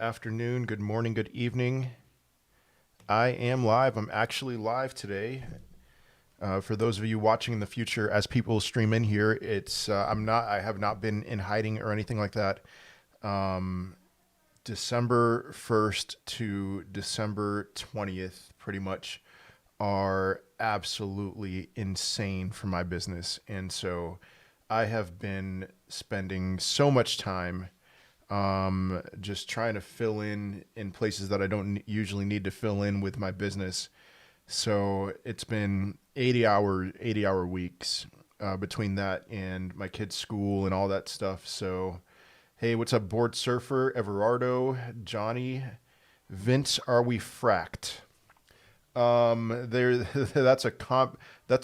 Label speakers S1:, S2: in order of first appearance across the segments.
S1: afternoon, good morning, good evening. I am live. I'm actually live today. For those of you watching in the future, as people stream in here, I have not been in hiding or anything like that. December 1st to December 20th, pretty much, are absolutely insane for my business. And so I have been spending so much time just trying to fill in places that I don't usually need to fill in with my business. So it's been 80 hour weeks between that and my kids' school and all that stuff. So, hey, what's up, Board Surfer, Everardo, Johnny, Vince? Are we fracked? That's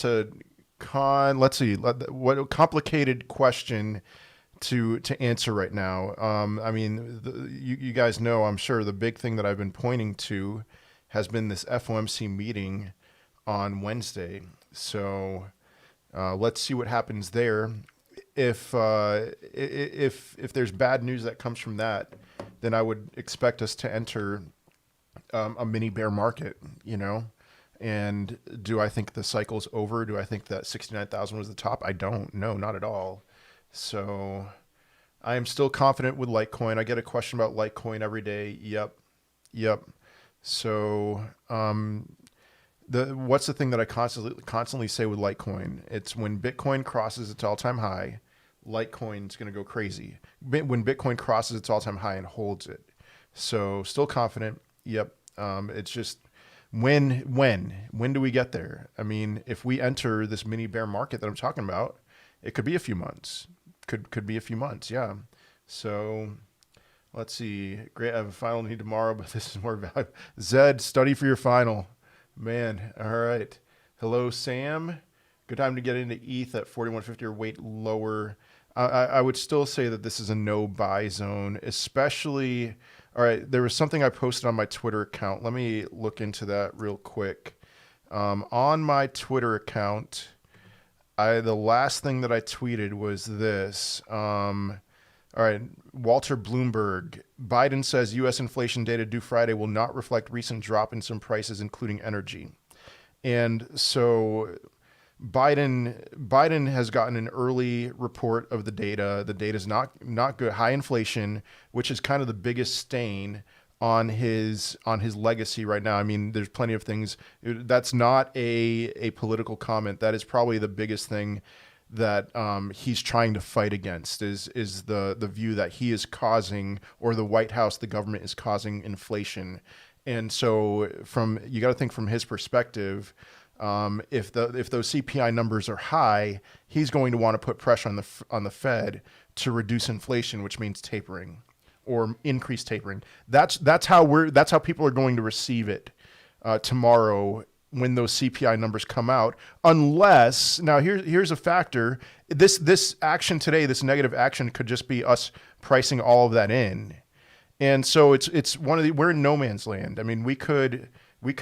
S1: a let's see, what a complicated question to answer right now. I mean, you guys know, I'm sure the big thing that I've been pointing to has been this FOMC meeting on Wednesday. So let's see what happens there. If there's bad news that comes from that, then I would expect us to enter a mini bear market, you know. And do I think the cycle's over? Do I think that 69,000 was the top? I don't. No, not at all. So I am still confident with Litecoin. I get a question about Litecoin every day. Yep. So what's the thing that I constantly say with Litecoin? It's when Bitcoin crosses its all-time high, Litecoin's going to go crazy. When Bitcoin crosses its all-time high and holds it. So still confident. Yep. It's just when do we get there? I mean, if we enter this mini bear market that I'm talking about, it could be a few months. Could be a few months, yeah. So let's see. Great, I have a final need tomorrow, but this is more valuable. Zed, study for your final. Man, all right. Hello, Sam. Good time to get into ETH at 4150 or wait lower. I would still say that this is a no buy zone, especially. All right, there was something I posted on my Twitter account. Let me look into that real quick. On my Twitter account, the last thing that I tweeted was this. All right, Walter Bloomberg. Biden says U.S. inflation data due Friday will not reflect recent drop in some prices, including energy. And so Biden has gotten an early report of the data. The data is not good. High inflation, which is kind of the biggest stain on his legacy right now. I mean, there's plenty of things. That's not a political comment. That is probably the biggest thing that he's trying to fight against is the view that he is causing, or the White House, the government is causing inflation. And so you got to think from his perspective. If those CPI numbers are high, he's going to want to put pressure on the Fed to reduce inflation, which means tapering or increased tapering. That's how people are going to receive it tomorrow when those CPI numbers come out. Unless, now here's a factor. This action today, this negative action, could just be us pricing all of that in, and so we're in no man's land. I mean, we could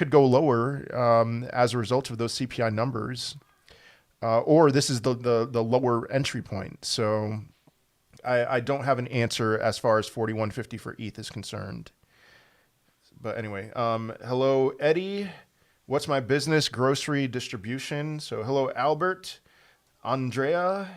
S1: go lower as a result of those CPI numbers, or this is the lower entry point. So I don't have an answer as far as 4150 for ETH is concerned. But anyway, hello, Eddie. What's my business? Grocery distribution. So hello, Albert. Andrea.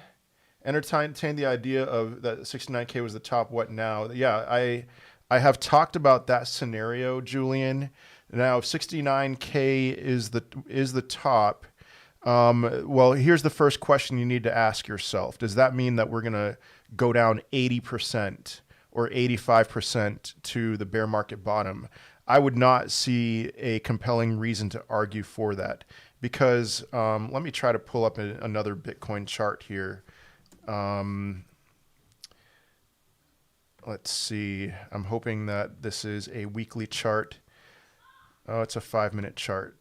S1: Entertained the idea of that 69K was the top. What now? Yeah, I have talked about that scenario, Julian. Now, if 69K is the top, well, here's the first question you need to ask yourself. Does that mean that we're going to go down 80% or 85% to the bear market bottom? I would not see a compelling reason to argue for that, because let me try to pull up another Bitcoin chart here. Let's see. I'm hoping that this is a weekly chart. Oh, it's a 5-minute chart.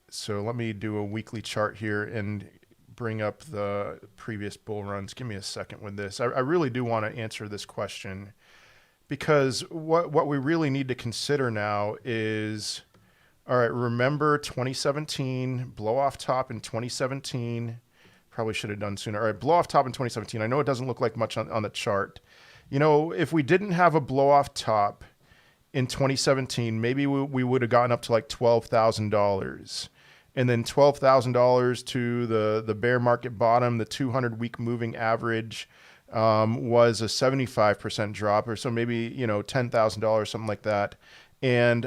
S1: So let me do a weekly chart here and bring up the previous bull runs. Give me a second with this. I really do want to answer this question, because what we really need to consider now is, all right, remember 2017, blow off top in 2017. Probably should have done sooner. All right, blow off top in 2017. I know it doesn't look like much on the chart. You know, if we didn't have a blow off top in 2017, maybe we would have gotten up to like $12,000. And then $12,000 to the bear market bottom, the 200-week moving average was a 75% drop, or so maybe, $10,000, something like that. And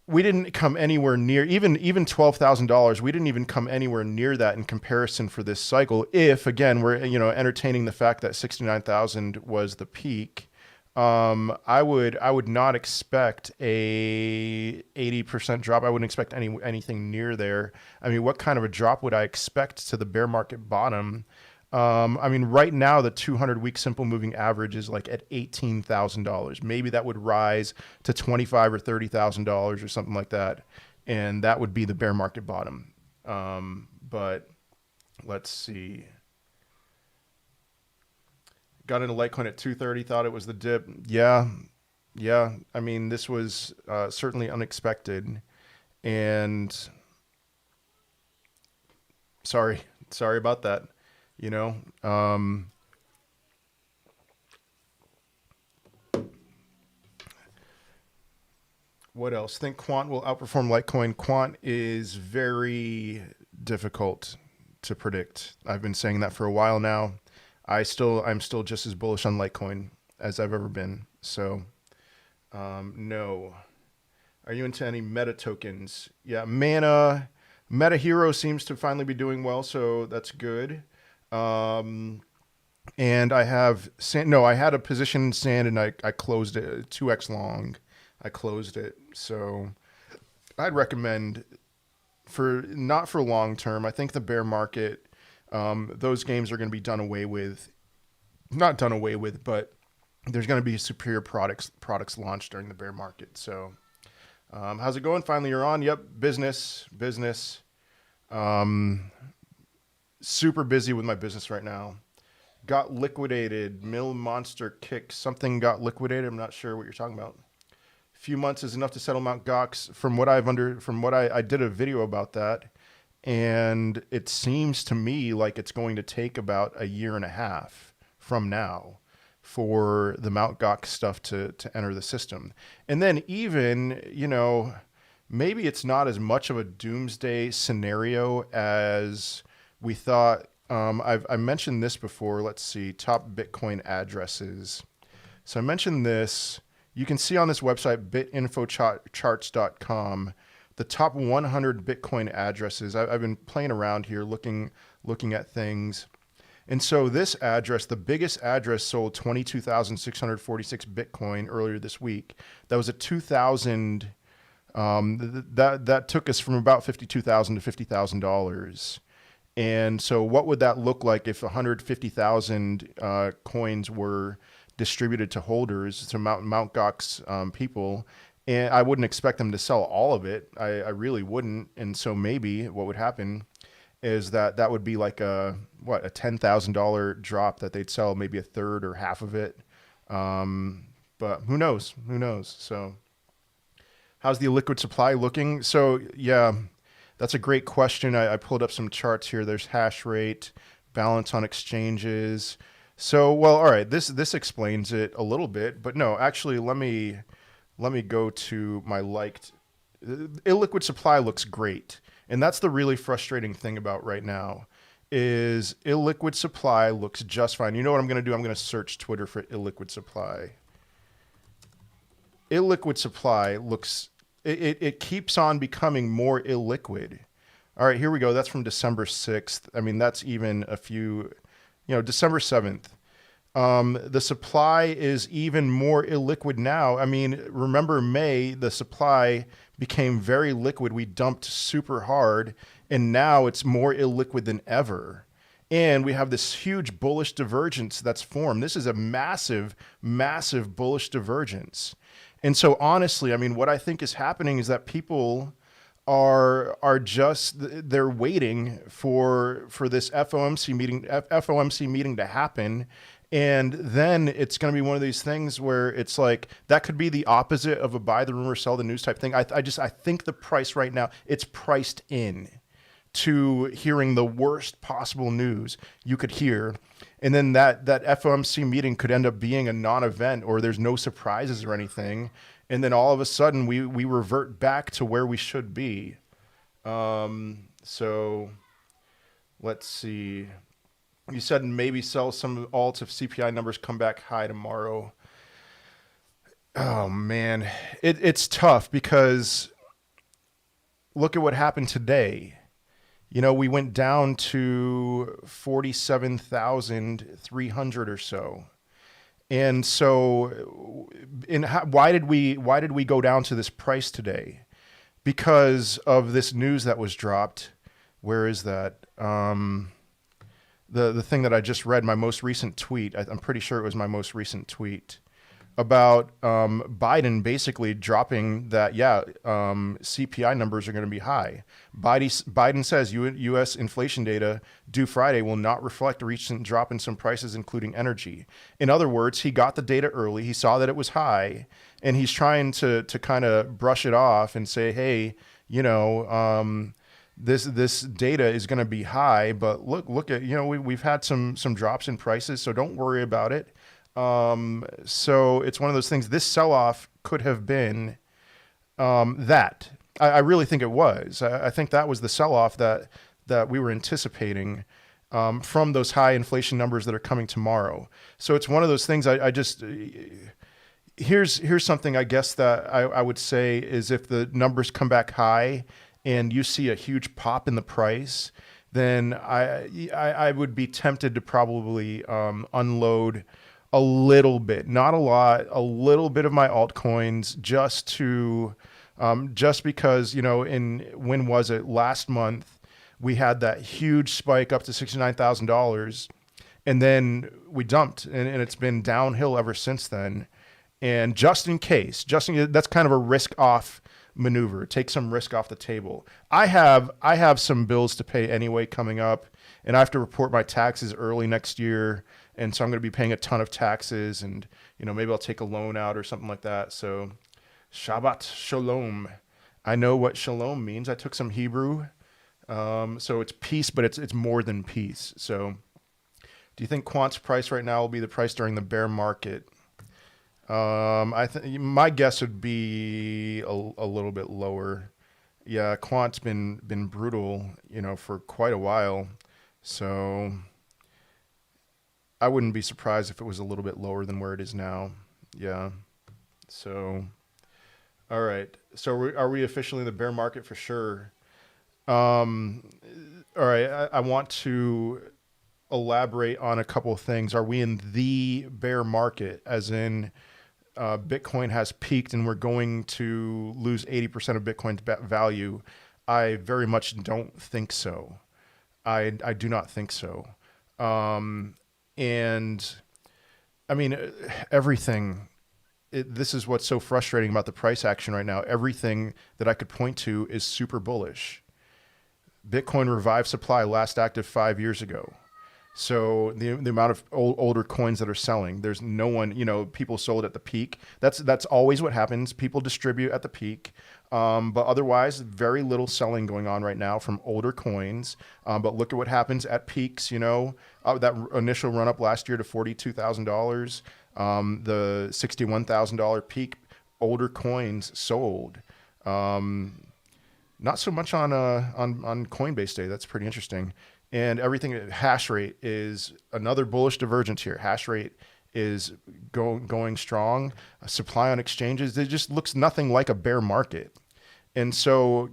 S1: we didn't come anywhere near, even $12,000, we didn't even come anywhere near that in comparison for this cycle. If, again, we're, entertaining the fact that 69,000 was the peak, I would not expect a 80% drop. I wouldn't expect anything near there. I mean, what kind of a drop would I expect to the bear market bottom? I mean, right now, the 200-week simple moving average is like at $18,000. Maybe that would rise to $25,000 or $30,000 or something like that. And that would be the bear market bottom. But let's see. Got into Litecoin at 230, thought it was the dip. Yeah. I mean, this was certainly unexpected. And sorry about that. What else? Think Quant will outperform Litecoin. Quant is very difficult to predict. I've been saying that for a while now. I'm still just as bullish on Litecoin as I've ever been. So, no. Are you into any meta tokens? Yeah, Meta Hero seems to finally be doing well, so that's good. And I have sand. No, I had a position in sand and I closed it 2x long. I closed it. So I'd recommend not for long term. I think the bear market, those games are going to be done away with. Not done away with, but there's going to be superior products launched during the bear market. So, how's it going? Finally, you're on. Yep. Business. Super busy with my business right now. Got liquidated. Mill Monster Kick. Something got liquidated. I'm not sure what you're talking about. A few months is enough to settle Mt. Gox. From what I did a video about that, and it seems to me like it's going to take about a year and a half from now for the Mt. Gox stuff to enter the system. And then even, maybe it's not as much of a doomsday scenario as we thought. I mentioned this before. Let's see, top Bitcoin addresses. So I mentioned this. You can see on this website, bitinfocharts.com, the top 100 Bitcoin addresses. I've been playing around here, looking at things. And so this address, the biggest address, sold 22,646 Bitcoin earlier this week. That was a 2,000. That took us from about $52,000 to $50,000. And so what would that look like if 150,000 coins were distributed to holders, to Mt. Gox people? And I wouldn't expect them to sell all of it. I really wouldn't. And so maybe what would happen is that would be like a $10,000 drop that they'd sell maybe a third or half of it. But who knows? So how's the liquid supply looking? So yeah, that's a great question. I pulled up some charts here. There's hash rate, balance on exchanges. So, well, all right, this explains it a little bit, but no, actually, let me go to my liked. Illiquid supply looks great. And that's the really frustrating thing about right now is illiquid supply looks just fine. You know what I'm going to do? I'm going to search Twitter for illiquid supply. Illiquid supply looks, it keeps on becoming more illiquid. All right, here we go. That's from December 6th. I mean, that's even a few, December 7th. The supply is even more illiquid now. I mean, remember May, the supply became very liquid. We dumped super hard, and now it's more illiquid than ever. And we have this huge bullish divergence that's formed. This is a massive, massive bullish divergence. And so honestly, I mean, what I think is happening is that people are just, they're waiting for this FOMC meeting to happen. And then it's going to be one of these things where it's like, that could be the opposite of a buy the rumor, sell the news type thing. I think the price right now, it's priced in to hearing the worst possible news you could hear. And then that FOMC meeting could end up being a non-event, or there's no surprises or anything. And then all of a sudden we revert back to where we should be. So let's see. You said maybe sell some alts if CPI numbers come back high tomorrow. Oh man, it's tough because look at what happened today. You know, we went down to 47,300 or so. And so why did we go down to this price today? Because of this news that was dropped. Where is that? The thing that I just read, my most recent tweet. I'm pretty sure it was my most recent tweet about Biden basically dropping that, CPI numbers are going to be high. Biden says U.S. inflation data due Friday will not reflect a recent drop in some prices, including energy. In other words, he got the data early. He saw that it was high, and he's trying to kind of brush it off and say, hey, this data is going to be high, but look at, we've had some drops in prices, so don't worry about it. So it's one of those things. This sell-off could have been that. I really think it was. I think that was the sell-off that we were anticipating from those high inflation numbers that are coming tomorrow. So it's one of those things. I just here's something I guess that I would say is if the numbers come back high and you see a huge pop in the price, then I would be tempted to probably unload a little bit, not a lot, a little bit of my altcoins just because, when was it? Last month, we had that huge spike up to $69,000 and then we dumped and it's been downhill ever since then. And just in case, that's kind of a risk off maneuver, take some risk off the table. I have some bills to pay anyway coming up, and I have to report my taxes early next year. And so I'm going to be paying a ton of taxes, and maybe I'll take a loan out or something like that. So Shabbat Shalom. I know what shalom means. I took some Hebrew. So it's peace, but it's more than peace. So do you think Quant's price right now will be the price during the bear market? My guess would be a little bit lower. Yeah, Quant's been brutal, for quite a while. So I wouldn't be surprised if it was a little bit lower than where it is now. Yeah. So, all right. So are we officially in the bear market for sure? All right. I want to elaborate on a couple of things. Are we in the bear market, as in Bitcoin has peaked and we're going to lose 80% of Bitcoin's value? I very much don't think so. I do not think so. And I mean, everything, this is what's so frustrating about the price action right now. Everything that I could point to is super bullish. Bitcoin revived supply last active 5 years ago. So the amount of older coins that are selling, there's no one, people sold at the peak. That's always what happens. People distribute at the peak. But otherwise, very little selling going on right now from older coins. But look at what happens at peaks, that initial run up last year to $42,000, the $61,000 peak, older coins sold. Not so much on Coinbase Day. That's pretty interesting. And everything, hash rate is another bullish divergence here. Hash rate is going strong. Supply on exchanges, it just looks nothing like a bear market. And so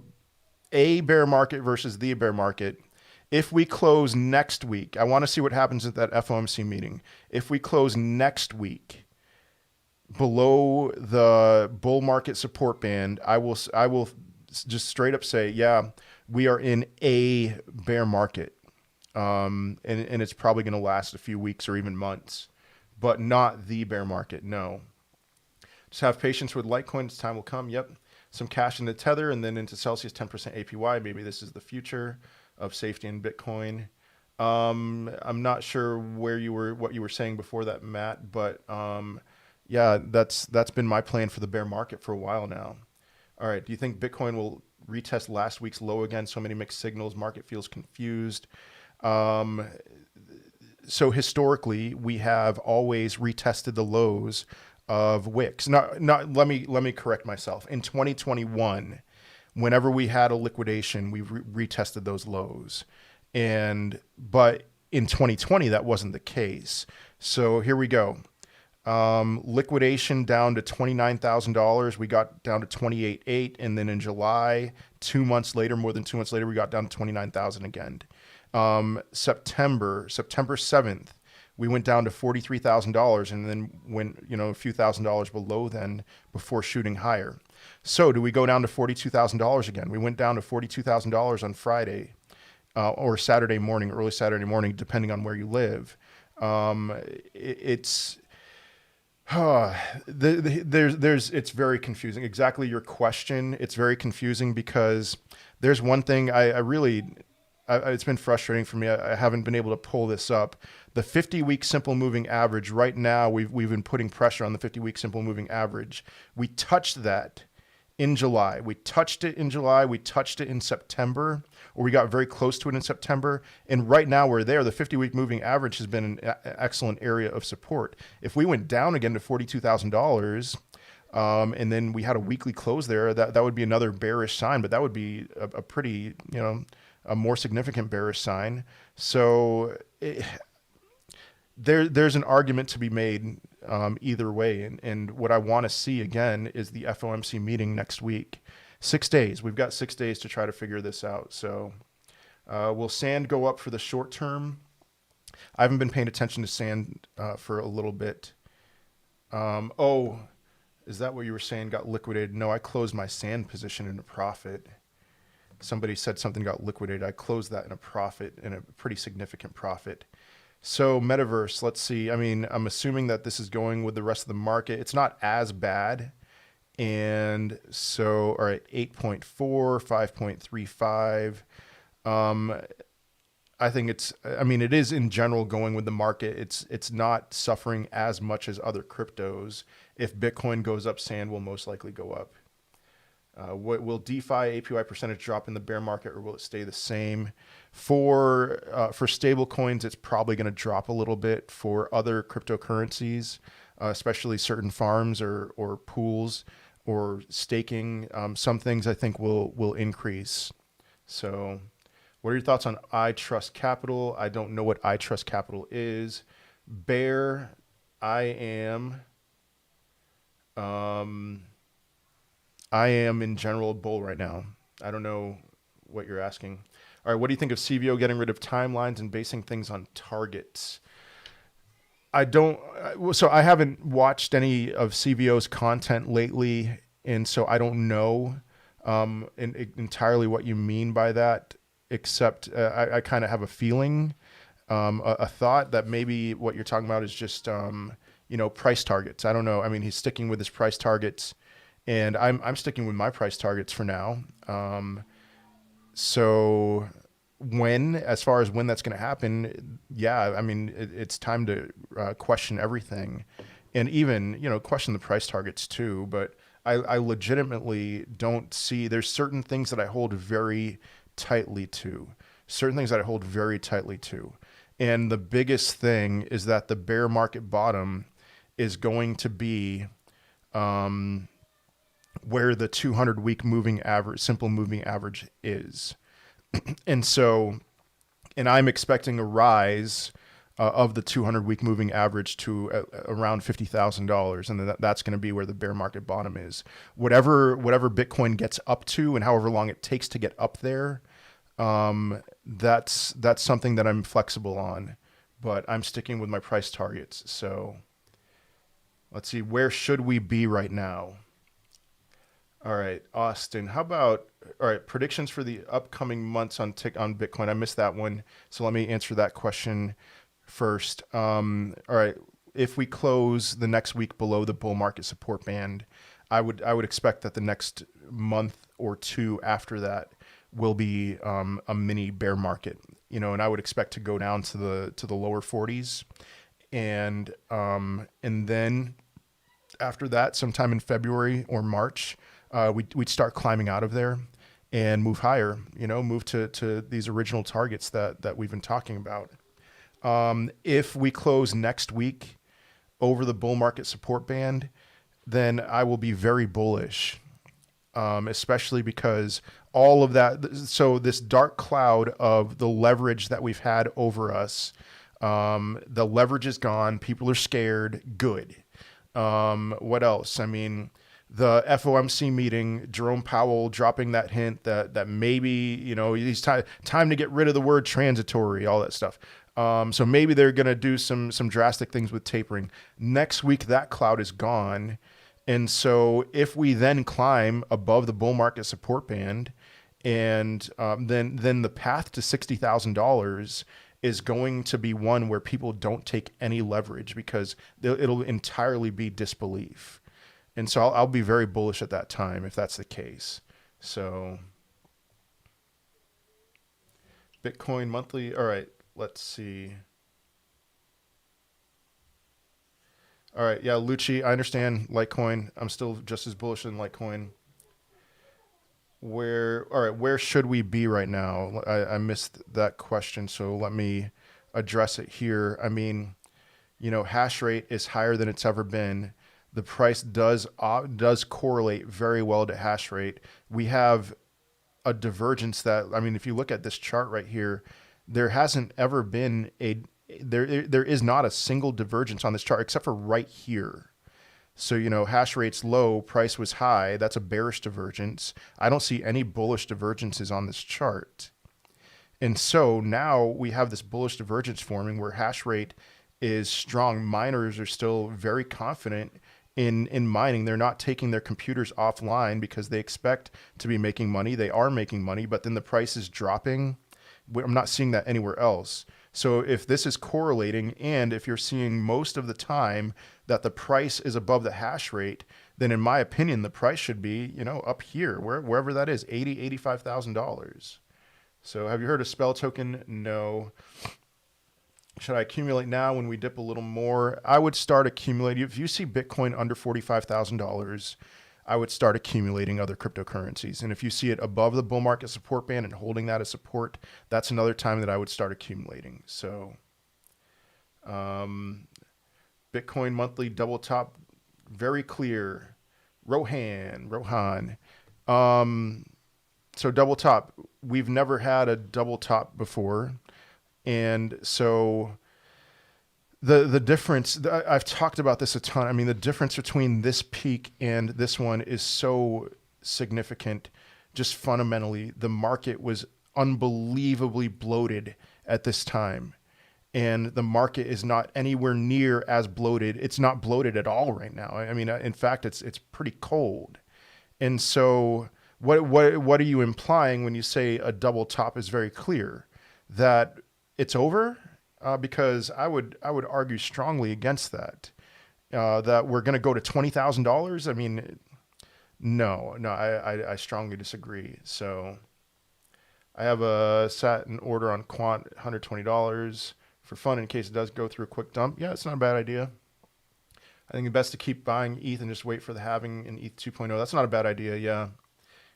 S1: a bear market versus the bear market, if we close next week, I want to see what happens at that FOMC meeting. If we close next week below the bull market support band, I will just straight up say, yeah, we are in a bear market. And it's probably going to last a few weeks or even months, but not the bear market. No. Just have patience with Litecoin. Time will come. Yep. Some cash into Tether and then into Celsius, 10% APY. Maybe this is the future of safety in Bitcoin. I'm not sure what you were saying before that, Matt, but yeah, that's been my plan for the bear market for a while now. All right. Do you think Bitcoin will retest last week's low again. So many mixed signals. Market feels confused. So historically, we have always retested the lows of wicks. Not. Let me correct myself. In 2021, whenever we had a liquidation, we retested those lows, but in 2020 that wasn't the case. So here we go. Liquidation down to $29,000. We got down to 28.8, and then in July, 2 months later, more than 2 months later, we got down to 29,000 again. September 7th, we went down to $43,000, and then went a few $1,000s below then before shooting higher. So do we go down to $42,000 again? We went down to $42,000 on Friday or Saturday morning, early Saturday morning, depending on where you live. It's very confusing. Exactly your question. It's very confusing because there's one thing it's been frustrating for me. I haven't been able to pull this up. The 50-week simple moving average right now, we've been putting pressure on the 50-week simple moving average. We touched that in July. We touched it in July. We touched it in September, or we got very close to it in September. And right now we're there. The 50-week moving average has been an excellent area of support. If we went down again to $42,000, and then we had a weekly close there, that would be another bearish sign, but that would be a pretty, a more significant bearish sign. So there's an argument to be made either way. And what I want to see again is the FOMC meeting next week. 6 days. We've got 6 days to try to figure this out. So will sand go up for the short term? I haven't been paying attention to sand for a little bit. Is that what you were saying got liquidated? No, I closed my sand position in a profit. Somebody said something got liquidated. I closed that in a profit, in a pretty significant profit. So metaverse, let's see. I mean, I'm assuming that this is going with the rest of the market. It's not as bad. And so, all right, 8.4, 5.35. I think it is in general going with the market. It's not suffering as much as other cryptos. If Bitcoin goes up, sand will most likely go up. Will DeFi APY percentage drop in the bear market, or will it stay the same? For stable coins, it's probably going to drop a little bit. For other cryptocurrencies, especially certain farms or pools or staking, some things I think will increase. So what are your thoughts on I Trust Capital? I don't know what I Trust Capital is. Bear, I am in general bull right now. I don't know what you're asking. All right, what do you think of CVO getting rid of timelines and basing things on targets? I haven't watched any of CVO's content lately, and so I don't know entirely what you mean by that, except I kind of have a feeling, a thought that maybe what you're talking about is just, price targets. I don't know. I mean, he's sticking with his price targets, and I'm sticking with my price targets for now. So as far as when that's going to happen, yeah, I mean, it's time to question everything, and even, question the price targets too. But I legitimately don't see, there's certain things that I hold very tightly to, And the biggest thing is that the bear market bottom is going to be where the 200-week moving average, simple moving average is. And I'm expecting a rise of the 200-week moving average to around $50,000. And that's going to be where the bear market bottom is. Whatever Bitcoin gets up to and however long it takes to get up there, that's something that I'm flexible on, but I'm sticking with my price targets. So let's see, where should we be right now? All right, Austin, predictions for the upcoming months on Bitcoin. I missed that one, so let me answer that question first. All right, if we close the next week below the bull market support band, I would expect that the next month or two after that will be a mini bear market, and I would expect to go down to the lower 40s, and then after that, sometime in February or March, we'd start climbing out of there, and move higher, move to these original targets that we've been talking about. If we close next week over the bull market support band, then I will be very bullish, especially because all of that. So this dark cloud of the leverage that we've had over us, the leverage is gone. People are scared. Good. What else? I mean, the FOMC meeting, Jerome Powell dropping that hint that maybe, he's time to get rid of the word transitory, all that stuff. So maybe they're going to do some drastic things with tapering. Next week, that cloud is gone. And so if we then climb above the bull market support band, and then the path to $60,000 is going to be one where people don't take any leverage because it'll entirely be disbelief. And so I'll be very bullish at that time if that's the case. So Bitcoin monthly. All right, let's see. All right, yeah, Lucci, I understand Litecoin. I'm still just as bullish than Litecoin. Where should we be right now? I missed that question, so let me address it here. I mean, hash rate is higher than it's ever been. The price does correlate very well to hash rate. We have a divergence that, I mean, if you look at this chart right here, there hasn't ever been there is not a single divergence on this chart except for right here. So, hash rate's low, price was high. That's a bearish divergence. I don't see any bullish divergences on this chart. And so now we have this bullish divergence forming where hash rate is strong. Miners are still very confident in mining. They're not taking their computers offline because they expect to be making money. They are making money, but then the price is dropping. I'm not seeing that anywhere else. So if this is correlating, and if you're seeing most of the time that the price is above the hash rate, then in my opinion, the price should be, up here, wherever that is, $85,000. So have you heard of Spell Token? No. Should I accumulate now when we dip a little more? I would start accumulating. If you see Bitcoin under $45,000, I would start accumulating other cryptocurrencies. And if you see it above the bull market support band and holding that as support, that's another time that I would start accumulating. So Bitcoin monthly double top, very clear. Rohan. So double top, we've never had a double top before. And so the difference, I've talked about this a ton. I mean, the difference between this peak and this one is so significant. Just fundamentally, the market was unbelievably bloated at this time. And the market is not anywhere near as bloated. It's not bloated at all right now. I mean, in fact, it's pretty cold. And so what are you implying when you say a double top is very clear? That it's over? Because I would argue strongly against that. That we're going to go to $20,000. I mean, no, I strongly disagree. So I have sat an order on Quant, $120 for fun in case it does go through a quick dump. Yeah, it's not a bad idea. I think it's best to keep buying ETH and just wait for the halving in ETH 2.0. That's not a bad idea. Yeah.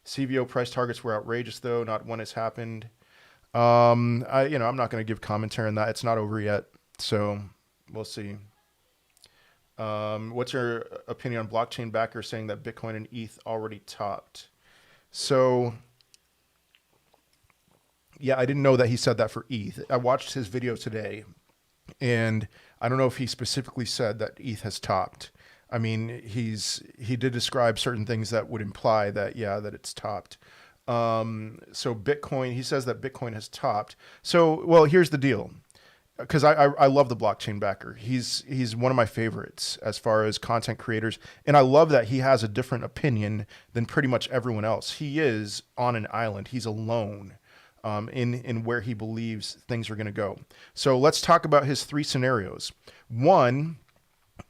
S1: CVO price targets were outrageous though, not when it's happened. I'm not going to give commentary on that. It's not over yet. So we'll see. What's your opinion on blockchain backer saying that Bitcoin and ETH already topped? So yeah, I didn't know that he said that for ETH. I watched his video today and I don't know if he specifically said that ETH has topped. I mean, he did describe certain things that would imply that, yeah, that it's topped. So Bitcoin, he says that Bitcoin has topped. So, well, here's the deal. Because I love the blockchain backer. He's one of my favorites as far as content creators. And I love that he has a different opinion than pretty much everyone else. He is on an island. He's alone in where he believes things are going to go. So let's talk about his three scenarios. One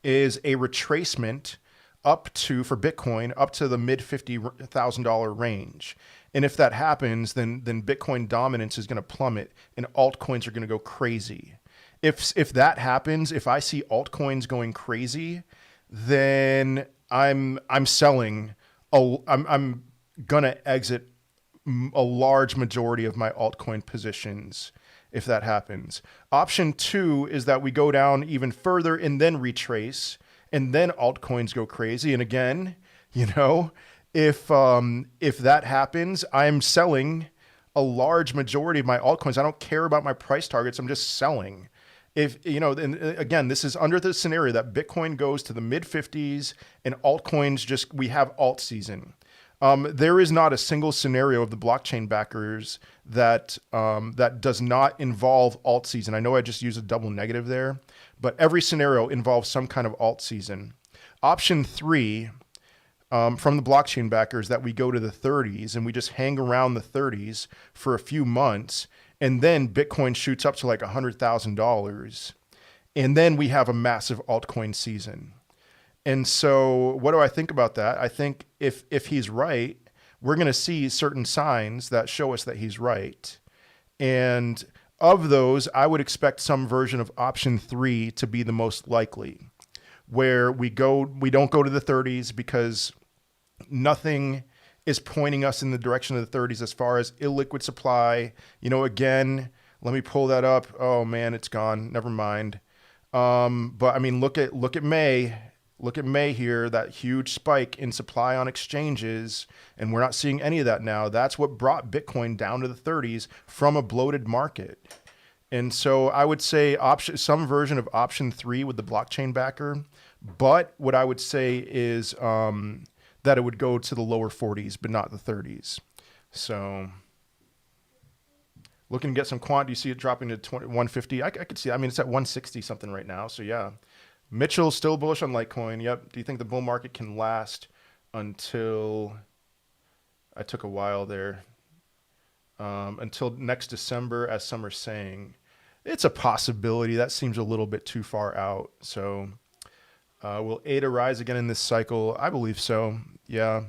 S1: is a retracement for Bitcoin up to the mid $50,000 range. And if that happens, then Bitcoin dominance is going to plummet and altcoins are going to go crazy. If that happens, if I see altcoins going crazy, then I'm selling. I'm going to exit a large majority of my altcoin positions if that happens. Option 2 is that we go down even further and then retrace, and then altcoins go crazy. And again, you know, if that happens, I'm selling a large majority of my altcoins. I don't care about my price targets. I'm just selling. If, you know, and again, this is under the scenario that Bitcoin goes to the mid 50s and altcoins just, we have alt season. There is not a single scenario of the blockchain backers that that does not involve alt season. I know I just used a double negative there, but every scenario involves some kind of alt season. Option 3 from the blockchain backers that we go to the 30s and we just hang around the 30s for a few months, and then Bitcoin shoots up to like $100,000, and then we have a massive altcoin season. And so what do I think about that? I think if he's right, we're going to see certain signs that show us that he's right. And of those, I would expect some version of option 3 to be the most likely, where we don't go to the 30s because nothing is pointing us in the direction of the 30s as far as illiquid supply. You know, again, let me pull that up. Oh man, it's gone. Never mind. But I mean, look at May. Look at May here, that huge spike in supply on exchanges, and we're not seeing any of that now. That's what brought Bitcoin down to the 30s from a bloated market. And so I would say some version of option 3 with the blockchain backer. But what I would say is that it would go to the lower 40s, but not the 30s. So looking to get some quant. Do you see it dropping to 150? I could see. I mean, it's at 160 something right now. So yeah. Mitchell still bullish on Litecoin. Yep. Do you think the bull market can last until, I took a while there, until next December, as some are saying? It's a possibility. That seems a little bit too far out. So will ADA rise again in this cycle? I believe so. Yeah.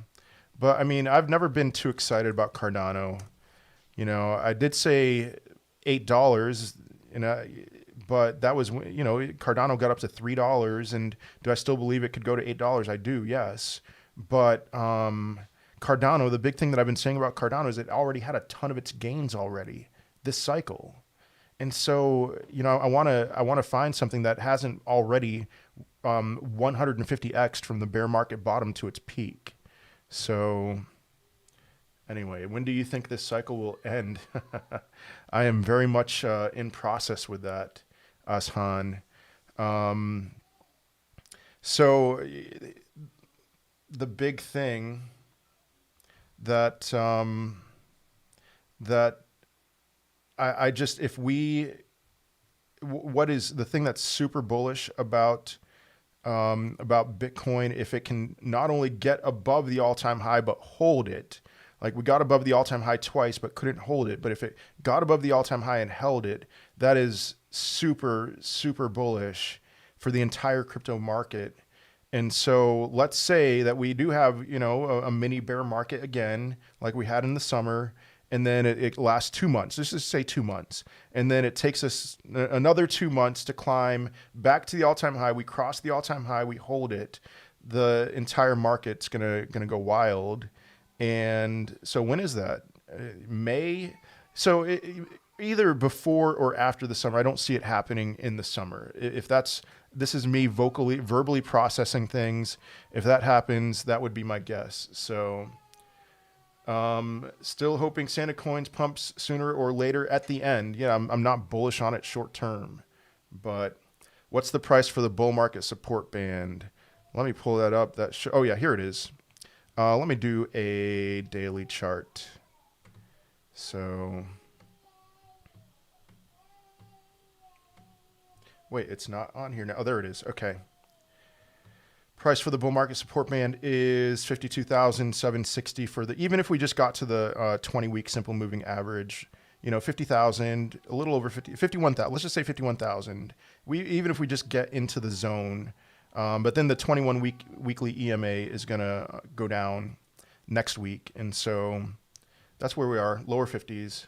S1: But I mean, I've never been too excited about Cardano. You know, I did say $8, but that was, you know, Cardano got up to $3. And do I still believe it could go to $8? I do, yes. But Cardano, the big thing that I've been saying about Cardano is it already had a ton of its gains already this cycle. And so, you know, I want to find something that hasn't already 150x'd from the bear market bottom to its peak. So anyway, when do you think this cycle will end? I am very much in process with that, Ashan. So the big thing that I just, what is the thing that's super bullish about Bitcoin, if it can not only get above the all-time high, but hold it. Like we got above the all-time high twice, but couldn't hold it. But if it got above the all-time high and held it, that is super, super bullish for the entire crypto market. And so let's say that we do have, you know, a mini bear market again, like we had in the summer, and then it lasts 2 months. Let's just say 2 months. And then it takes us another 2 months to climb back to the all-time high. We cross the all-time high, we hold it. The entire market's gonna go wild. And so when is that? May? So either before or after the summer. I don't see it happening in the summer. This is me verbally processing things. If that happens, that would be my guess. So still hoping Santa Coins pumps sooner or later at the end. Yeah, I'm not bullish on it short term, but what's the price for the bull market support band? Let me pull that up. Oh yeah, here it is. Let me do a daily chart. So, wait, it's not on here now. Oh, there it is. Okay. Price for the bull market support band is 52,760 for even if we just got to the 20-week simple moving average, you know, 50,000, a little over 51,000. Let's just say 51,000. Even if we just get into the zone. But then the 21-weekly EMA is going to go down next week. And so that's where we are, lower 50s.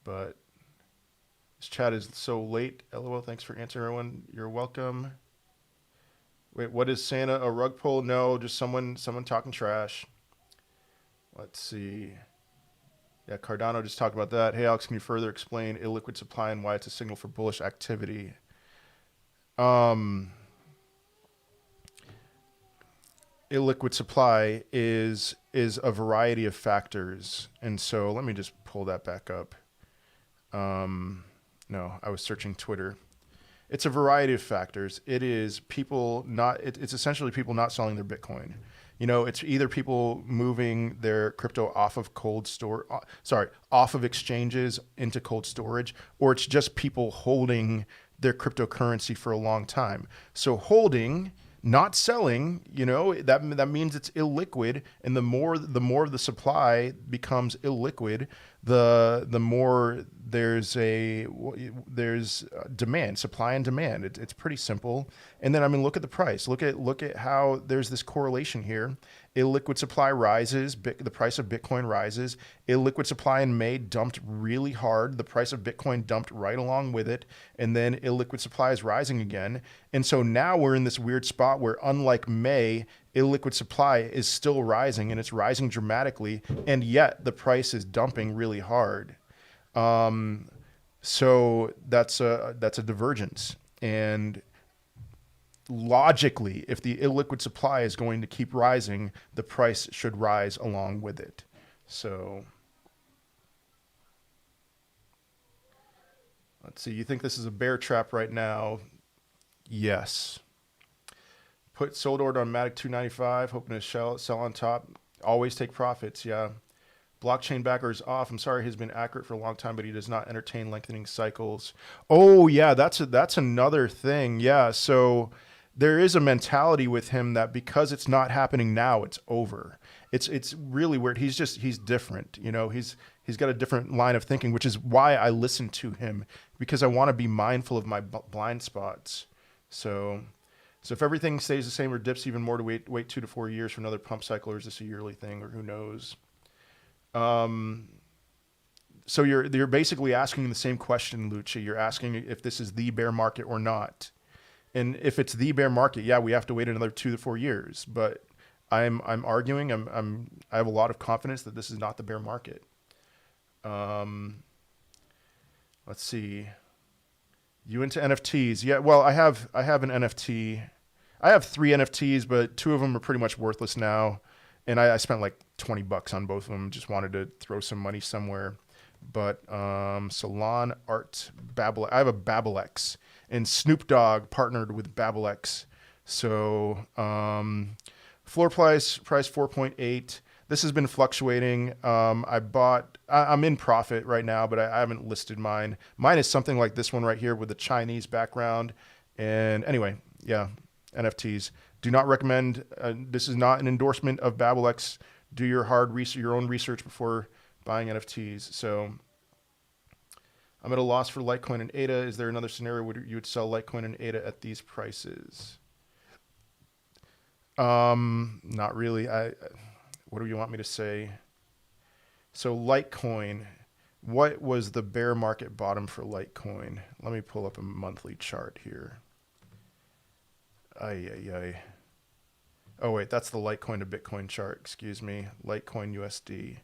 S1: But this chat is so late. LOL, thanks for answering, everyone. You're welcome. Wait, what is Santa? A rug pull? No, just someone talking trash. Let's see. Yeah, Cardano just talked about that. Hey, Alex, can you further explain illiquid supply and why it's a signal for bullish activity? Um, Illiquid supply is a variety of factors, and so let me just pull that back up. No, I was searching Twitter. It's a variety of factors. It is people not. It's essentially people not selling their Bitcoin. You know, it's either people moving their crypto off of off of exchanges into cold storage, or it's just people holding their cryptocurrency for a long time. So holding, not selling, you know, that means it's illiquid, and the more of the supply becomes illiquid, the more there's demand, supply and demand. It's pretty simple. And then I mean, look at the price. Look at how there's this correlation here. Illiquid supply rises, the price of Bitcoin rises. Illiquid supply in May dumped really hard. The price of Bitcoin dumped right along with it. And then illiquid supply is rising again. And so now we're in this weird spot where, unlike May, illiquid supply is still rising, and it's rising dramatically. And yet the price is dumping really hard. So that's a divergence. And logically, if the illiquid supply is going to keep rising, the price should rise along with it. So let's see. You think this is a bear trap right now? Yes. Put sold order on Matic 295, hoping to sell on top. Always take profits. Yeah. Blockchain backer is off. I'm sorry, he's been accurate for a long time, but he does not entertain lengthening cycles. Oh yeah, that's another thing. Yeah. So there is a mentality with him that because it's not happening now, it's over. It's really weird. He's different. You know, he's got a different line of thinking, which is why I listen to him, because I want to be mindful of my blind spots. So if everything stays the same or dips even more, to wait 2 to 4 years for another pump cycle, or is this a yearly thing, or who knows? So you're basically asking the same question, Lucia. You're asking if this is the bear market or not. And if it's the bear market, yeah, we have to wait another 2 to 4 years. But I'm arguing, I have a lot of confidence that this is not the bear market. Let's see. You into NFTs? Yeah. Well, I have an NFT. I have 3 NFTs, but 2 of them are pretty much worthless now. And I spent like $20 on both of them. Just wanted to throw some money somewhere. But Salon Art Babel. I have a Babblex, and Snoop Dogg partnered with Babblex. So floor price 4.8. This has been fluctuating. I'm in profit right now, but I haven't listed mine. Mine is something like this one right here with the Chinese background. And anyway, yeah, NFTs. Do not recommend. This is not an endorsement of Babblex. Do your own research before buying NFTs. So I'm at a loss for Litecoin and ADA. Is there another scenario where you would sell Litecoin and ADA at these prices? Not really. What do you want me to say? So Litecoin, what was the bear market bottom for Litecoin? Let me pull up a monthly chart here. Oh wait, that's the Litecoin to Bitcoin chart. Excuse me. Litecoin USD.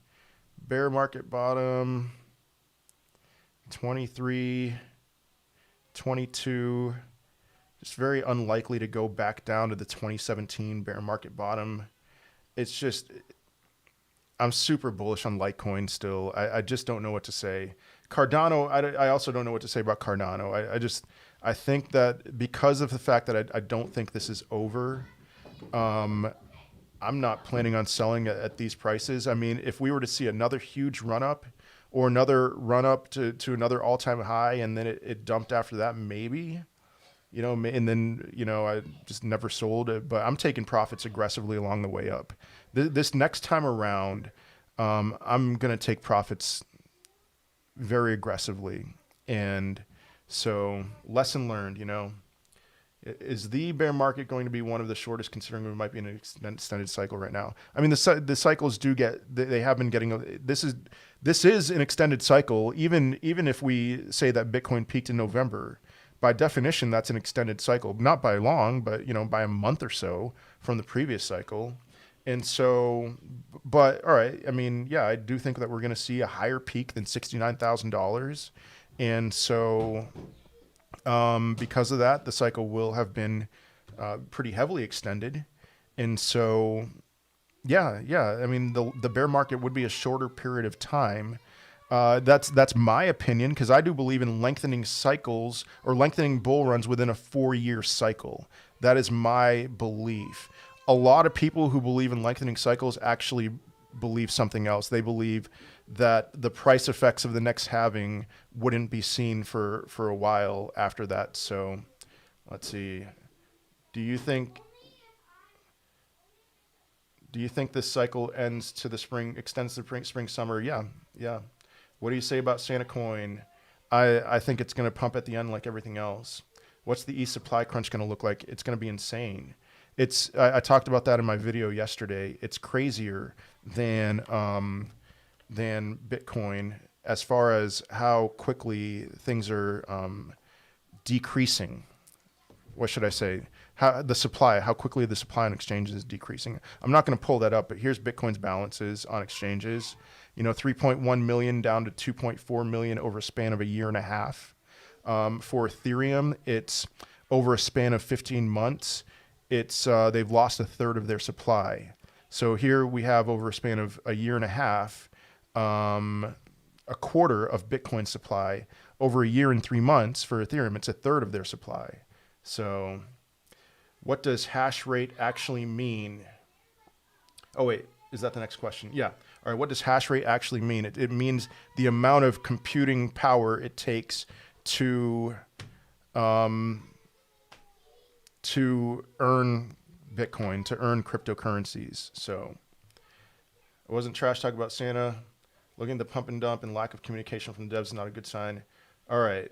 S1: Bear market bottom 23, 22. Just very unlikely to go back down to the 2017 bear market bottom. It's just, I'm super bullish on Litecoin still. I just don't know what to say. Cardano, I also don't know what to say about Cardano. I think that because of the fact that I don't think this is over, I'm not planning on selling at these prices. I mean, if we were to see another huge run up, or another run up to another all-time high, and then it dumped after that, maybe, you know, and then, you know, I just never sold it, but I'm taking profits aggressively along the way up. This next time around, I'm going to take profits very aggressively. And so lesson learned, you know, is the bear market going to be one of the shortest, considering we might be in an extended cycle right now? I mean, the cycles they have been getting, this is an extended cycle. Even if we say that Bitcoin peaked in November, by definition, that's an extended cycle, not by long, but, you know, by a month or so from the previous cycle. And so, but all right, I mean, yeah, I do think that we're going to see a higher peak than $69,000. And so, because of that, the cycle will have been pretty heavily extended. And so, yeah. I mean, the bear market would be a shorter period of time. That's my opinion, because I do believe in lengthening cycles or lengthening bull runs within a 4-year cycle. That is my belief. A lot of people who believe in lengthening cycles actually believe something else. They believe that the price effects of the next halving wouldn't be seen for a while after that. So let's see. Do you think this cycle ends to the spring, extends to spring summer? Yeah. What do you say about Santa Coin? I think it's going to pump at the end like everything else. What's the ETH supply crunch going to look like? It's going to be insane. I talked about that in my video yesterday. It's crazier than Bitcoin as far as how quickly things are decreasing. What should I say? How quickly the supply on exchanges is decreasing. I'm not going to pull that up, but here's Bitcoin's balances on exchanges. 3.1 million down to 2.4 million over a span of a year and a half. For Ethereum, it's over a span of 15 months. They've lost a third of their supply. So here we have over a span of a year and a half, a quarter of Bitcoin supply. Over a year and 3 months for Ethereum, it's a third of their supply. So what does hash rate actually mean? Oh, wait, is that the next question? Yeah. All right, what does hash rate actually mean? It means the amount of computing power it takes to earn Bitcoin, to earn cryptocurrencies. So it wasn't trash talk about Santa. Looking at the pump and dump and lack of communication from devs is not a good sign. All right,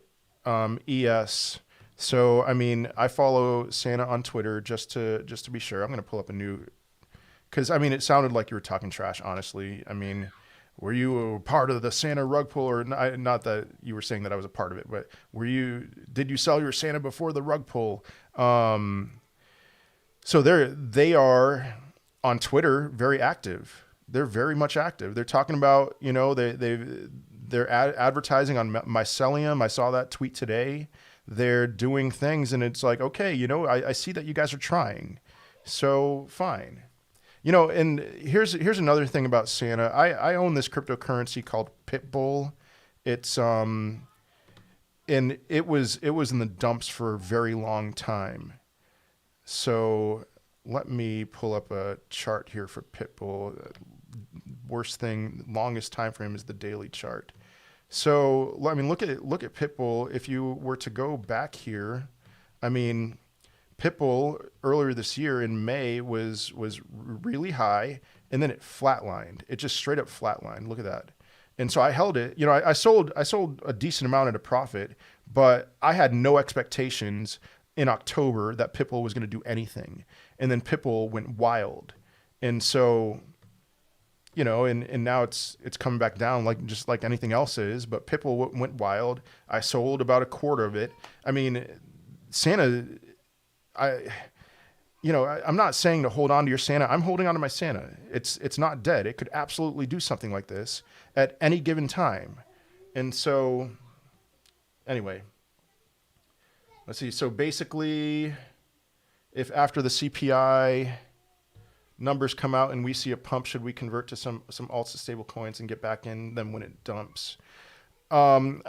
S1: ES. So, I mean, I follow Santa on Twitter just to be sure. I'm going to pull up a new, because, I mean, it sounded like you were talking trash, honestly. I mean, were you a part of the Santa rug pull? Or not that you were saying that I was a part of it, but did you sell your Santa before the rug pull? So they are on Twitter very active. They're very much active. They're talking about, they're advertising on mycelium. I saw that tweet today. They're doing things, and it's like, okay, I see that you guys are trying, so fine. And here's another thing about Santa. I own this cryptocurrency called Pitbull. It's and it was in the dumps for a very long time. So let me pull up a chart here for Pitbull. Longest time frame is the daily chart. So, I mean, look at Pitbull. If you were to go back here, I mean, Pitbull earlier this year in May was really high, and then it flatlined. It just straight up flatlined. Look at that. And so I held it. I sold a decent amount at a profit, but I had no expectations in October that Pitbull was going to do anything. And then Pitbull went wild. And so, and now it's coming back down just like anything else is, but Pitbull went wild. I sold about a quarter of it. I mean, Santa, I'm not saying to hold on to your Santa. I'm holding on to my Santa. It's not dead. It could absolutely do something like this at any given time. And so, anyway, let's see. So basically, if after the CPI numbers come out and we see a pump, should we convert to some alts to stable coins and get back in them when it dumps? I'm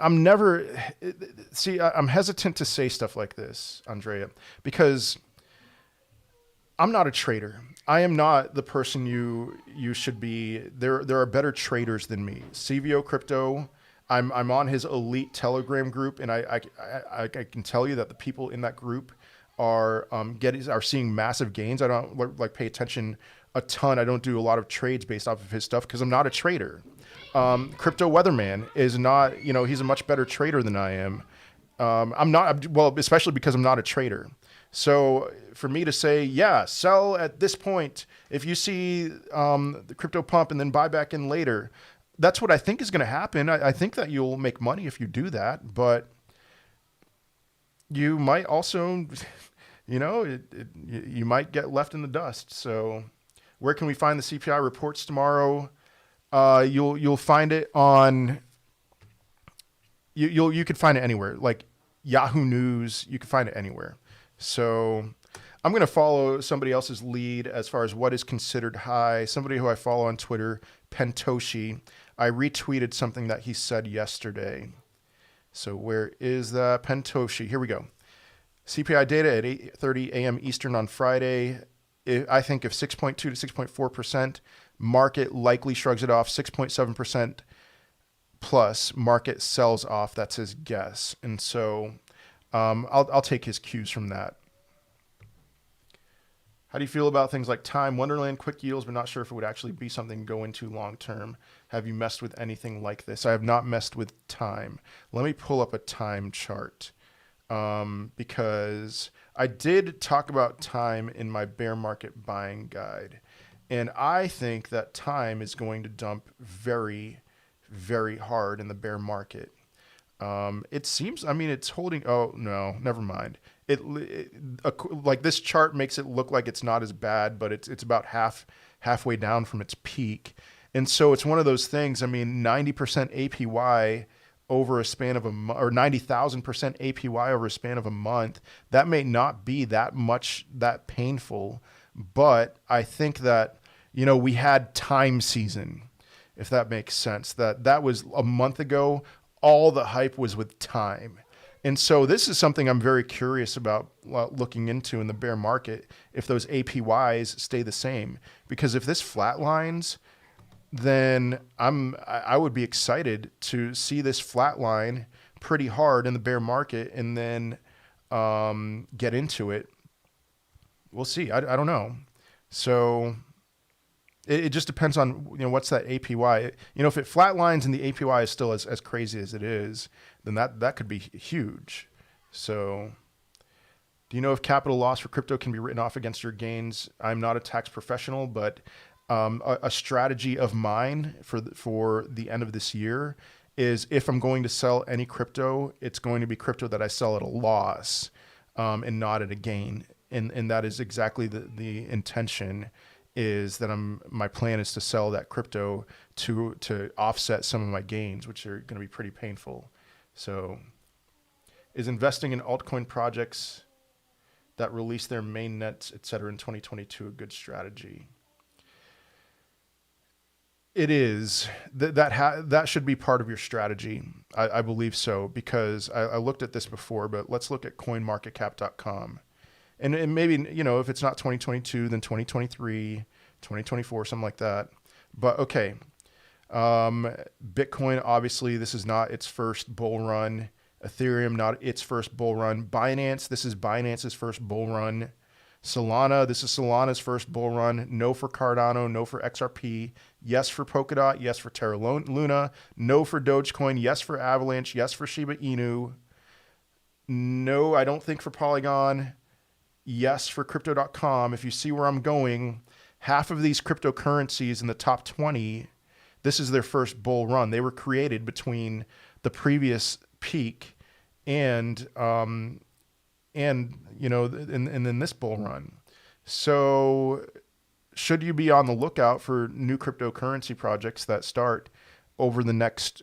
S1: hesitant to say stuff like this, Andrea, because I'm not a trader. I am not the person you should be. There are better traders than me. CVO Crypto, I'm on his elite Telegram group, and I can tell you that the people in that group are seeing massive gains. I don't pay attention a ton. I don't do a lot of trades based off of his stuff because I'm not a trader. Crypto Weatherman is not, he's a much better trader than I am. I'm not, well, especially because I'm not a trader. So for me to say, yeah, sell at this point, if you see the crypto pump and then buy back in later, that's what I think is going to happen. I think that you'll make money if you do that, but you might also, you might get left in the dust. So Where can we find the CPI reports tomorrow? You'll find it on you could find it anywhere, like Yahoo News. You can find it anywhere. So I'm going to follow somebody else's lead as far as what is considered high. Somebody who I follow on Twitter, Pentoshi. I retweeted something that he said yesterday. So where is that? Pentoshi. Here we go. CPI data at 8:30 a.m. Eastern on Friday. I think if 6.2 to 6.4%, market likely shrugs it off. 6.7% plus, market sells off. That's his guess. And so I'll take his cues from that. How do you feel about things like Time, Wonderland, quick yields, but not sure if it would actually be something to go into long term? Have you messed with anything like this? I have not messed with Time. Let me pull up a Time chart because I did talk about Time in my bear market buying guide. And I think that Time is going to dump very, very hard in the bear market. It seems, I mean, it's holding, oh no, never mind. Like this chart makes it look like it's not as bad, but it's about halfway down from its peak. And so it's one of those things. I mean, 90% APY over a span of a month, or 90,000% APY over a span of a month. That may not be that much, that painful, but I think that, you know, we had Time season, if that makes sense. That was a month ago. All the hype was with Time. And so this is something I'm very curious about looking into in the bear market, if those APYs stay the same. Because if this flatlines, then I would be excited to see this flatline pretty hard in the bear market and then get into it. We'll see. I don't know. So it just depends on, you know, what's that APY. You know, if it flatlines and the APY is still as crazy as it is, then that could be huge. So do you know if capital loss for crypto can be written off against your gains? I'm not a tax professional, but a strategy of mine for the end of this year is, if I'm going to sell any crypto, it's going to be crypto that I sell at a loss and not at a gain. And that is exactly the intention, is that my plan is to sell that crypto to offset some of my gains, which are going to be pretty painful. So is investing in altcoin projects that release their main nets, et cetera, in 2022 a good strategy? It is. That should be part of your strategy. I believe so, because I looked at this before, but let's look at coinmarketcap.com. And maybe, you know, if it's not 2022, then 2023, 2024, something like that. But okay. Bitcoin, obviously, this is not its first bull run. Ethereum, not its first bull run. Binance, this is Binance's first bull run. Solana, this is Solana's first bull run. No for Cardano, no for XRP. Yes for Polkadot, yes for Terra Luna. No for Dogecoin, yes for Avalanche, yes for Shiba Inu. No, I don't think for Polygon. Yes for Crypto.com. If you see where I'm going, half of these cryptocurrencies in the top 20, this is their first bull run. They were created between the previous peak and you know, and then this bull run. So should you be on the lookout for new cryptocurrency projects that start over the next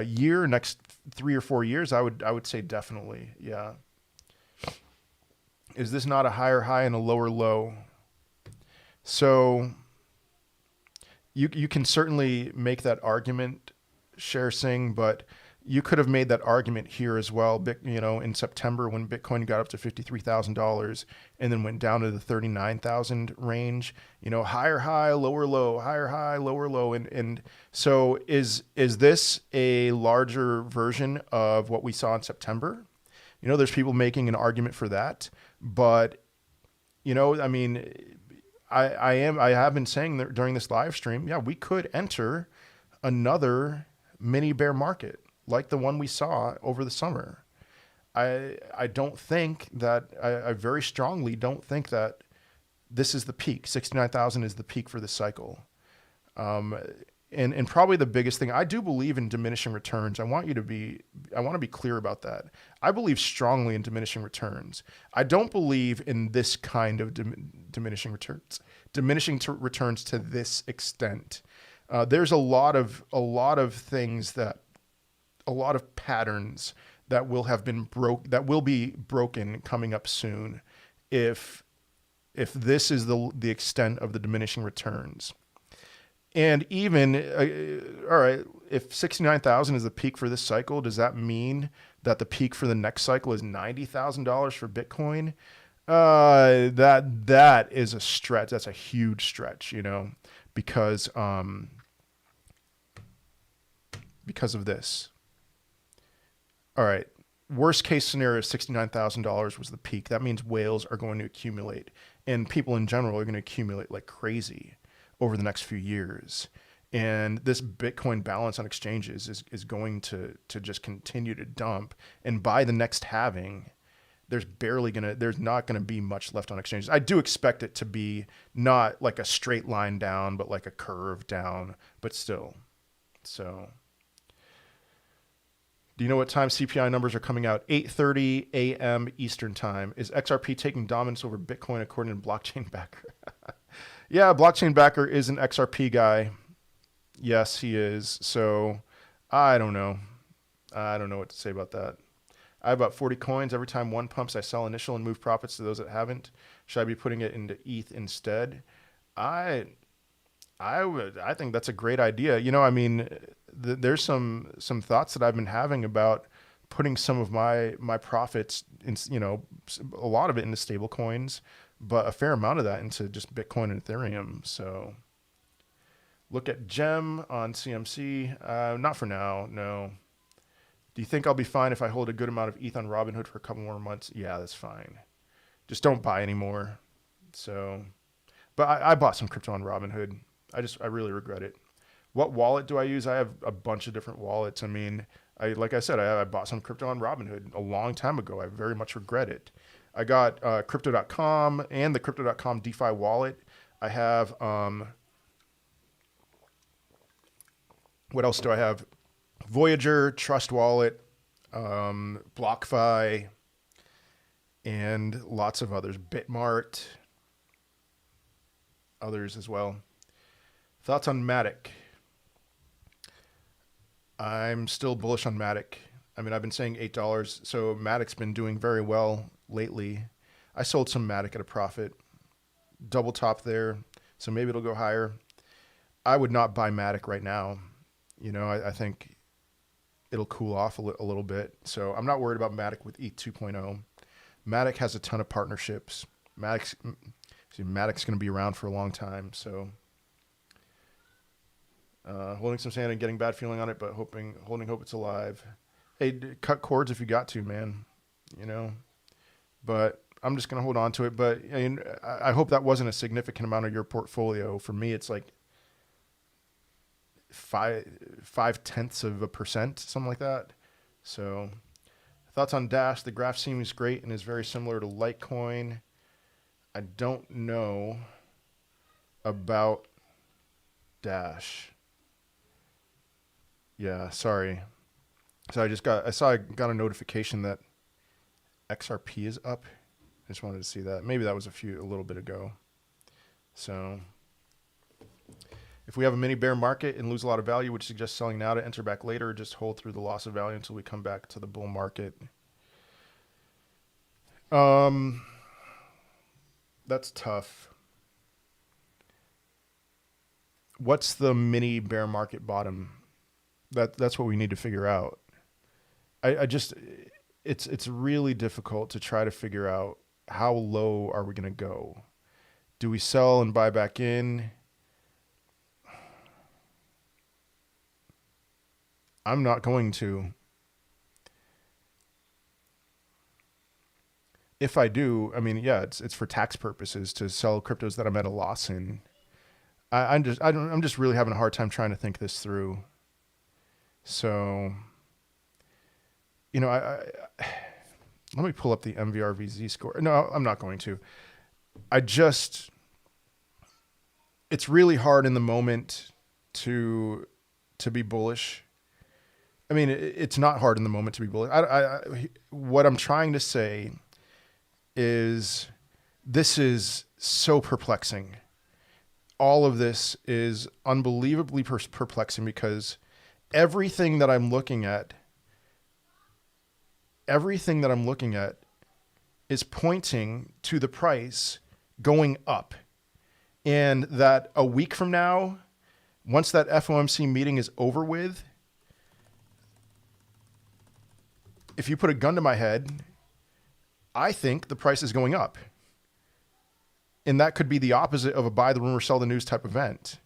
S1: year, next 3 or 4 years? I would say definitely, yeah. Is this not a higher high and a lower low? So you can certainly make that argument, Share Singh, but you could have made that argument here as well. You know, in September when Bitcoin got up to $53,000 and then went down to the 39,000 range. You know, higher high, lower low, higher high, lower low, and so is this a larger version of what we saw in September? You know, there's people making an argument for that, but you know, I mean, I have been saying that during this live stream, yeah, we could enter another mini bear market like the one we saw over the summer. I don't think that, I very strongly don't think that this is the peak. 69,000 is the peak for this cycle. And probably the biggest thing, I do believe in diminishing returns. I want to be clear about that. I believe strongly in diminishing returns. I don't believe in this kind of diminishing returns, returns to this extent. There's a lot of things that, a lot of patterns that will have been that will be broken coming up soon, if this is the extent of the diminishing returns. And even, all right, if 69,000 is the peak for this cycle, does that mean that the peak for the next cycle is $90,000 for Bitcoin? That is a stretch. That's a huge stretch, because of this. All right. Worst case scenario, $69,000 was the peak. That means whales are going to accumulate, and people in general are going to accumulate like crazy over the next few years. And this Bitcoin balance on exchanges is going to just continue to dump. And by the next halving, there's not going to be much left on exchanges. I do expect it to be not like a straight line down, but like a curve down, but still. So, do you know what time CPI numbers are coming out? 8:30 a.m. Eastern time. Is XRP taking dominance over Bitcoin according to Blockchain Backer? Yeah, Blockchain Backer is an XRP guy. Yes, he is. So I don't know. I don't know what to say about that. I have about 40 coins. Every time one pumps, I sell initial and move profits to those that haven't. Should I be putting it into ETH instead? I think that's a great idea. There's some thoughts that I've been having about putting some of my profits in, a lot of it into stable coins, but a fair amount of that into just Bitcoin and Ethereum. So look at Gem on CMC. Not for now, no. Do you think I'll be fine if I hold a good amount of ETH on Robinhood for a couple more months? Yeah, that's fine. Just don't buy anymore. So, but I bought some crypto on Robinhood. I really regret it. What wallet do I use? I have a bunch of different wallets. Like I said, I bought some crypto on Robinhood a long time ago. I very much regret it. I got crypto.com and the crypto.com DeFi wallet. I have, what else do I have? Voyager, Trust Wallet, BlockFi, and lots of others. Bitmart, others as well. Thoughts on Matic? I'm still bullish on Matic. I've been saying $8, so Matic's been doing very well lately. I sold some Matic at a profit, double top there, so maybe it'll go higher. I would not buy Matic right now. I think it'll cool off a little bit, so I'm not worried about Matic with ETH 2.0. Matic has a ton of partnerships. Matic's going to be around for a long time, so holding some sand and getting bad feeling on it, but holding hope it's alive. Hey, cut cords if you got to, man. But I'm just going to hold on to it. But I hope that wasn't a significant amount of your portfolio. For me, it's like 0.5%, something like that. So, thoughts on Dash? The graph seems great and is very similar to Litecoin. I don't know about Dash. Yeah, sorry. So I got a notification that XRP is up. I just wanted to see that. Maybe that was a little bit ago. So if we have a mini bear market and lose a lot of value, would you suggest selling now to enter back later, or just hold through the loss of value until we come back to the bull market? That's tough. What's the mini bear market bottom? That's what we need to figure out. It's really difficult to try to figure out how low are we going to go. Do we sell and buy back in? I'm not going to. If I do, it's for tax purposes to sell cryptos that I'm at a loss in. I'm just really having a hard time trying to think this through. So, let me pull up the MVRVZ score. No, I'm not going to. It's really hard in the moment to be bullish. I mean, it's not hard in the moment to be bullish. What I'm trying to say is this is so perplexing. All of this is unbelievably perplexing because everything that I'm looking at is pointing to the price going up. And that a week from now, once that FOMC meeting is over with, if you put a gun to my head, I think the price is going up. And that could be the opposite of a buy the rumor, sell the news type event.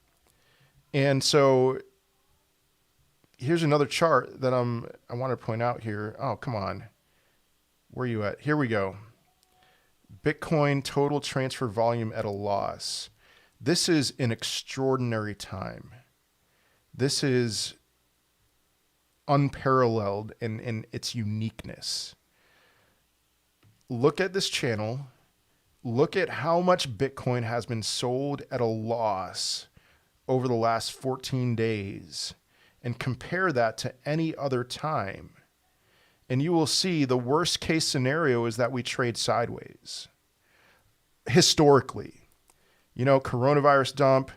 S1: And so here's another chart that I want to point out here. Oh, come on. Where are you at? Here we go. Bitcoin total transfer volume at a loss. This is an extraordinary time. This is unparalleled in its uniqueness. Look at this channel. Look at how much Bitcoin has been sold at a loss over the last 14 days and compare that to any other time. And you will see the worst case scenario is that we trade sideways. Historically, you know, coronavirus dump,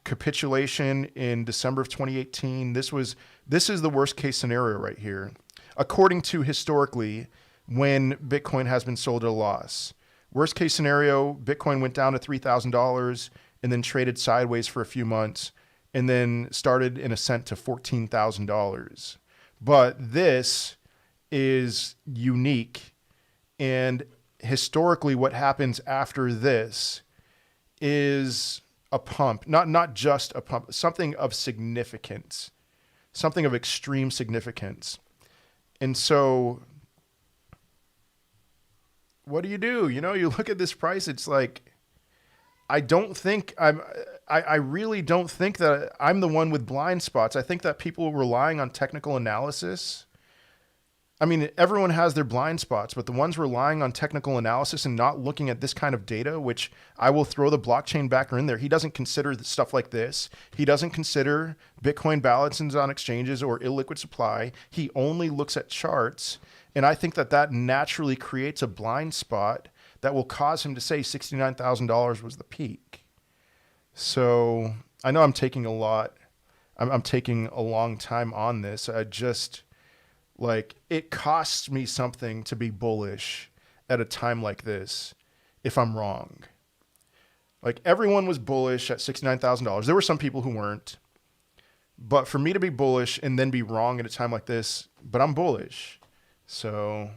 S1: capitulation in December of 2018. This is the worst case scenario right here. According to historically, when Bitcoin has been sold at a loss. Worst case scenario, Bitcoin went down to $3,000 and then traded sideways for a few months and then started an ascent to $14,000. But this is unique. And historically, what happens after this is a pump, not just a pump, something of significance, something of extreme significance. And so what do? You know, you look at this price, it's like, I really don't think that I'm the one with blind spots. I think that people relying on technical analysis, I mean, everyone has their blind spots, but the ones relying on technical analysis and not looking at this kind of data, which I will throw the blockchain backer in there. He doesn't consider stuff like this. He doesn't consider Bitcoin balances on exchanges or illiquid supply. He only looks at charts. And I think that naturally creates a blind spot that will cause him to say $69,000 was the peak. So I know I'm taking I'm taking a long time on this. It costs me something to be bullish at a time like this if I'm wrong. Like, everyone was bullish at $69,000. There were some people who weren't. But for me to be bullish and then be wrong at a time like this, but I'm bullish. So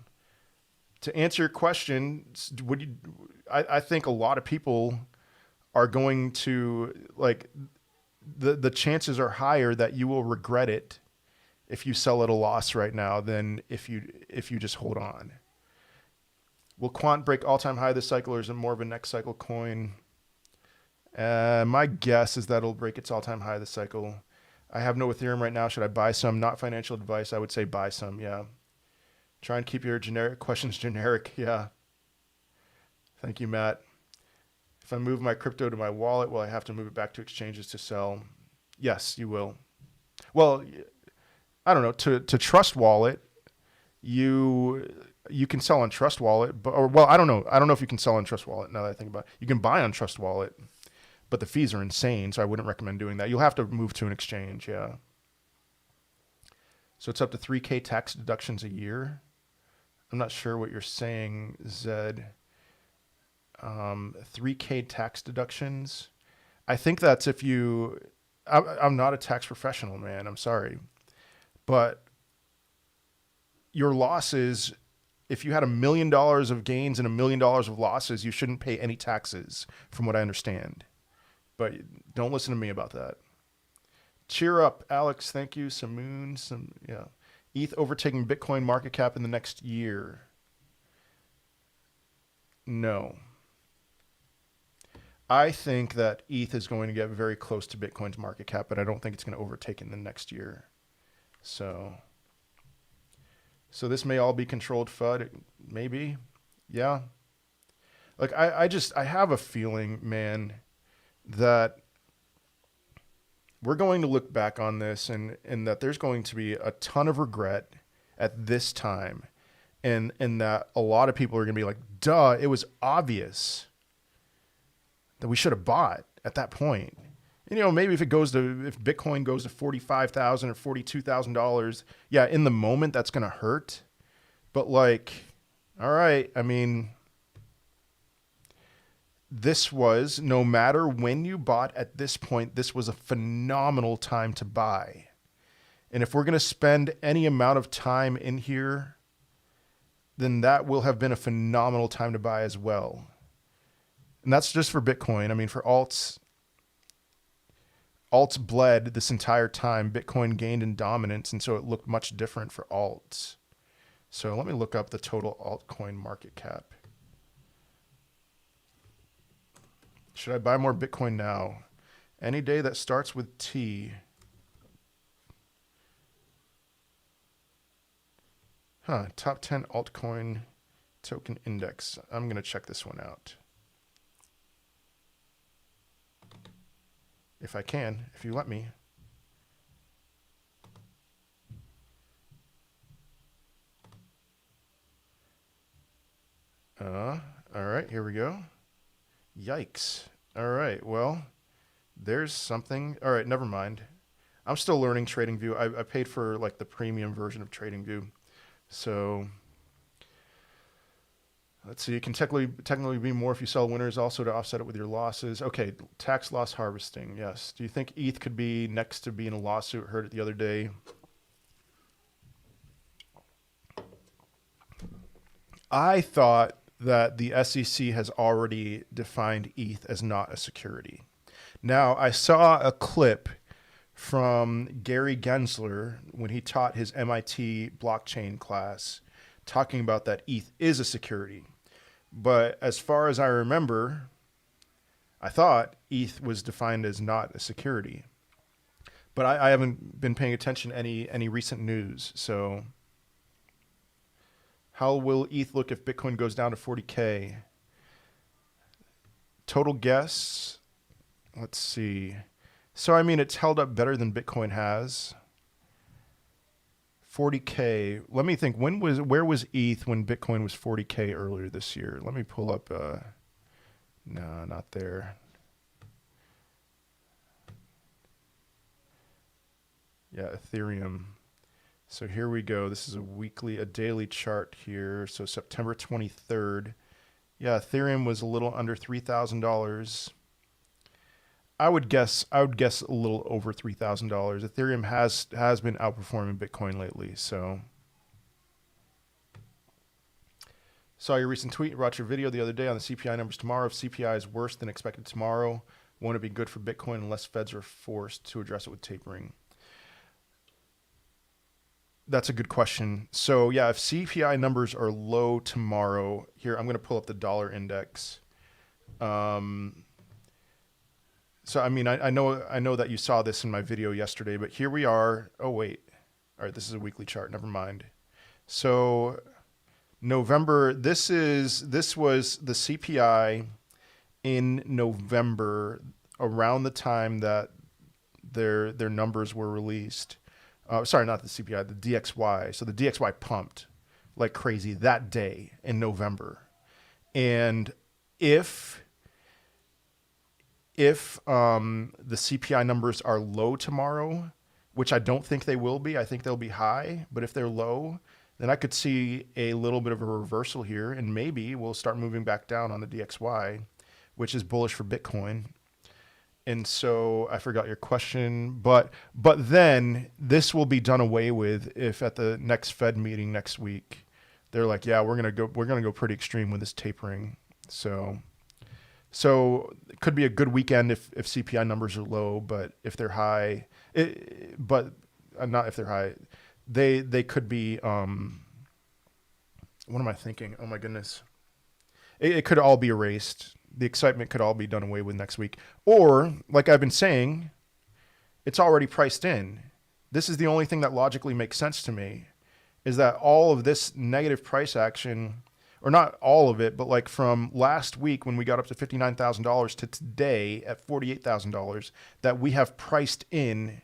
S1: to answer your question, I think a lot of people are going to, like, the chances are higher that you will regret it if you sell at a loss right now than if you just hold on. Will Quant break all-time high this cycle, or is it more of a next cycle coin? My guess is that it'll break its all-time high this cycle. I have no Ethereum right now. Should I buy some? Not financial advice. I would say buy some, yeah. Try and keep your questions generic, yeah. Thank you, Matt. If I move my crypto to my wallet, will I have to move it back to exchanges to sell? Yes, you will. Well, I don't know. To Trust Wallet, you can sell on Trust Wallet, I don't know. I don't know if you can sell on Trust Wallet now that I think about it. You can buy on Trust Wallet, but the fees are insane, so I wouldn't recommend doing that. You'll have to move to an exchange, yeah. So it's up to 3K tax deductions a year. I'm not sure what you're saying, Zed. 3K tax deductions. I think that's if you... I'm not a tax professional, man. I'm sorry. But your losses, if you had $1 million of gains and $1 million of losses, you shouldn't pay any taxes, from what I understand. But don't listen to me about that. Cheer up, Alex. Thank you. Yeah. ETH overtaking Bitcoin market cap in the next year. No. I think that ETH is going to get very close to Bitcoin's market cap, but I don't think it's going to overtake in the next year. So this may all be controlled FUD. Maybe. Yeah. Like, I have a feeling, man, that we're going to look back on this and that there's going to be a ton of regret at this time. And that a lot of people are going to be like, duh, it was obvious that we should have bought at that point. And, maybe if Bitcoin goes to $45,000 or $42,000, yeah, in the moment that's going to hurt. But like, all right, I mean, this was, no matter when you bought at this point, this was a phenomenal time to buy. And if we're going to spend any amount of time in here, then that will have been a phenomenal time to buy as well. And that's just for Bitcoin. I mean, for alts bled this entire time. Bitcoin gained in dominance, and so it looked much different for alts. So let me look up the total altcoin market cap. Should I buy more Bitcoin now? Any day that starts with T. Top 10 altcoin token index. I'm going to check this one out. If I can, if you let me. All right, here we go. Yikes. All right, well, there's something. All right, never mind. I'm still learning TradingView. I paid for like the premium version of TradingView. So let's see, it can technically be more if you sell winners, also to offset it with your losses. Okay, tax loss harvesting, yes. Do you think ETH could be next to be in a lawsuit? Heard it the other day. I thought that the SEC has already defined ETH as not a security. Now, I saw a clip from Gary Gensler when he taught his MIT blockchain class, talking about that ETH is a security. But as far as I remember, I thought ETH was defined as not a security. But I haven't been paying attention to any recent news. So how will ETH look if Bitcoin goes down to 40K? Total guess, let's see. So, I mean, it's held up better than Bitcoin has. 40K. Let me think. Where was ETH when Bitcoin was 40K earlier this year? Let me pull up. No, not there. Yeah, Ethereum. So here we go. This is a daily chart here. So September 23rd. Yeah, Ethereum was a little under $3,000. I would guess a little over $3,000. Ethereum has been outperforming Bitcoin lately. So saw your recent tweet, watched your video the other day on the CPI numbers tomorrow. If CPI is worse than expected tomorrow, won't it be good for Bitcoin unless feds are forced to address it with tapering? That's a good question. So yeah, if CPI numbers are low tomorrow, here I'm going to pull up the dollar index. So, I mean, I know that you saw this in my video yesterday, but here we are. Oh, wait. All right, this is a weekly chart. Never mind. So, November, this was the CPI in November, around the time that their numbers were released. Sorry, not the CPI, the DXY. So the DXY pumped like crazy that day in November. And if the CPI numbers are low tomorrow, which I don't think they will be, I think they'll be high, but if they're low, then I could see a little bit of a reversal here, and maybe we'll start moving back down on the DXY, which is bullish for Bitcoin. And so I forgot your question, but then this will be done away with if at the next Fed meeting next week, they're like, yeah, we're gonna go pretty extreme with this tapering. So it could be a good weekend if CPI numbers are low, but if they're high, not if they're high, they could be. What am I thinking? Oh my goodness, it could all be erased. The excitement could all be done away with next week. Or, like I've been saying, it's already priced in. This is the only thing that logically makes sense to me, is that all of this negative price action or not all of it, but like from last week when we got up to $59,000 to today at $48,000, that we have priced in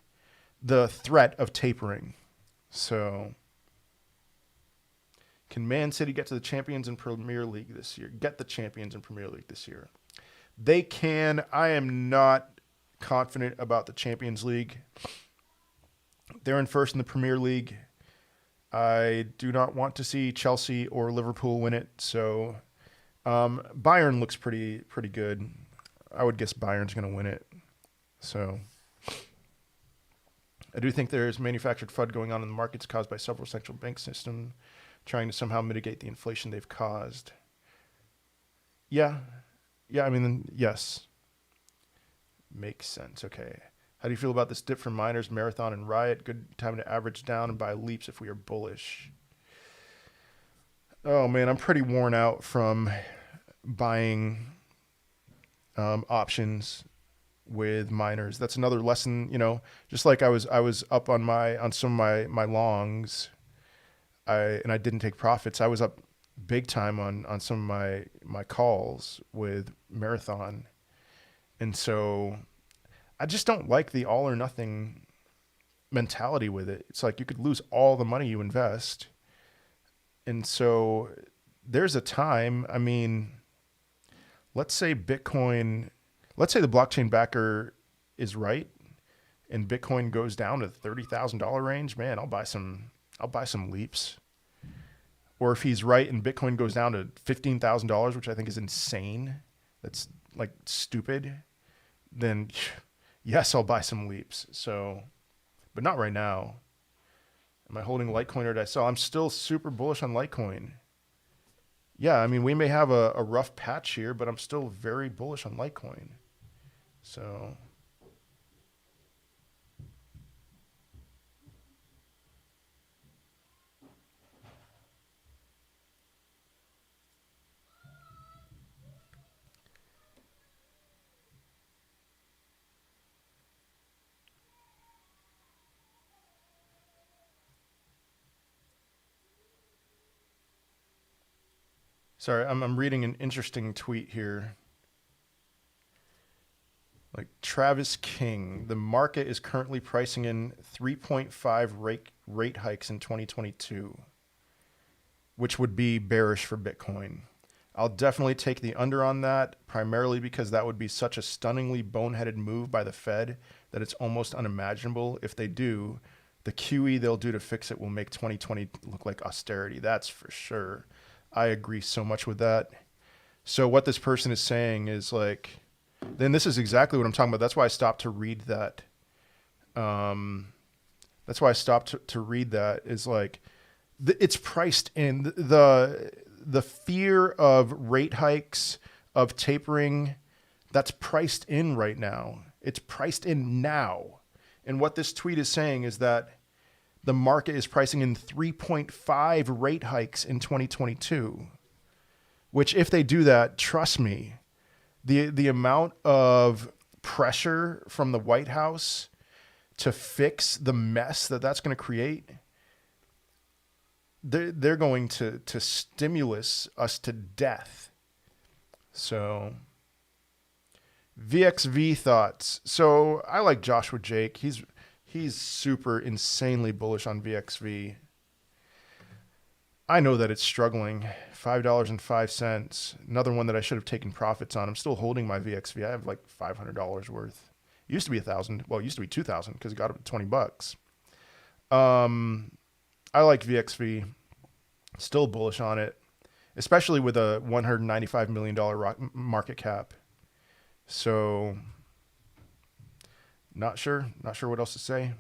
S1: the threat of tapering. So can Man City get to the champions in Premier League this year? Get the champions in Premier League this year. They can. I am not confident about the Champions League. They're in first in the Premier League. I do not want to see Chelsea or Liverpool win it. So Bayern looks pretty good. I would guess Bayern's going to win it. So I do think there's manufactured FUD going on in the markets caused by several central bank systems trying to somehow mitigate the inflation they've caused. Yeah. I mean, yes. Makes sense. Okay. How do you feel about this dip from miners, Marathon, and Riot? Good time to average down and buy leaps if we are bullish. Oh, man, I'm pretty worn out from buying options with miners. That's another lesson, just like I was up on some of my longs, and I didn't take profits. I was up big time on some of my calls with Marathon. And so I just don't like the all or nothing mentality with it. It's like you could lose all the money you invest. And so there's a time, I mean, let's say the blockchain backer is right and Bitcoin goes down to the $30,000 range, man, I'll buy some leaps. Or if he's right and Bitcoin goes down to $15,000, which I think is insane, that's like stupid, then yes, I'll buy some leaps. So, but not right now. Am I holding Litecoin or did I sell? I'm still super bullish on Litecoin. Yeah, I mean, we may have a rough patch here, but I'm still very bullish on Litecoin. So sorry, I'm reading an interesting tweet here. Like Travis King, the market is currently pricing in 3.5 rate hikes in 2022, which would be bearish for Bitcoin. I'll definitely take the under on that, primarily because that would be such a stunningly boneheaded move by the Fed that it's almost unimaginable. If they do, the QE they'll do to fix it will make 2020 look like austerity. That's for sure. I agree so much with that. So what this person is saying is like, then this is exactly what I'm talking about. That's why I stopped to read that. That's why I stopped to read that is like, it's priced in the fear of rate hikes, of tapering. That's priced in right now. It's priced in now. And what this tweet is saying is that the market is pricing in 3.5 rate hikes in 2022, which if they do that, trust me, the amount of pressure from the White House to fix the mess that's going to create, they're going to stimulus us to death. So VXV thoughts. So I like Joshua Jake. He's super insanely bullish on VXV. I know that it's struggling. $5.05. Another one that I should have taken profits on. I'm still holding my VXV. I have like $500 worth. It used to be $1,000. Well, it used to be $2,000 because it got up to $20. I like VXV. Still bullish on it, especially with a $195 million market cap. So not sure what else to say.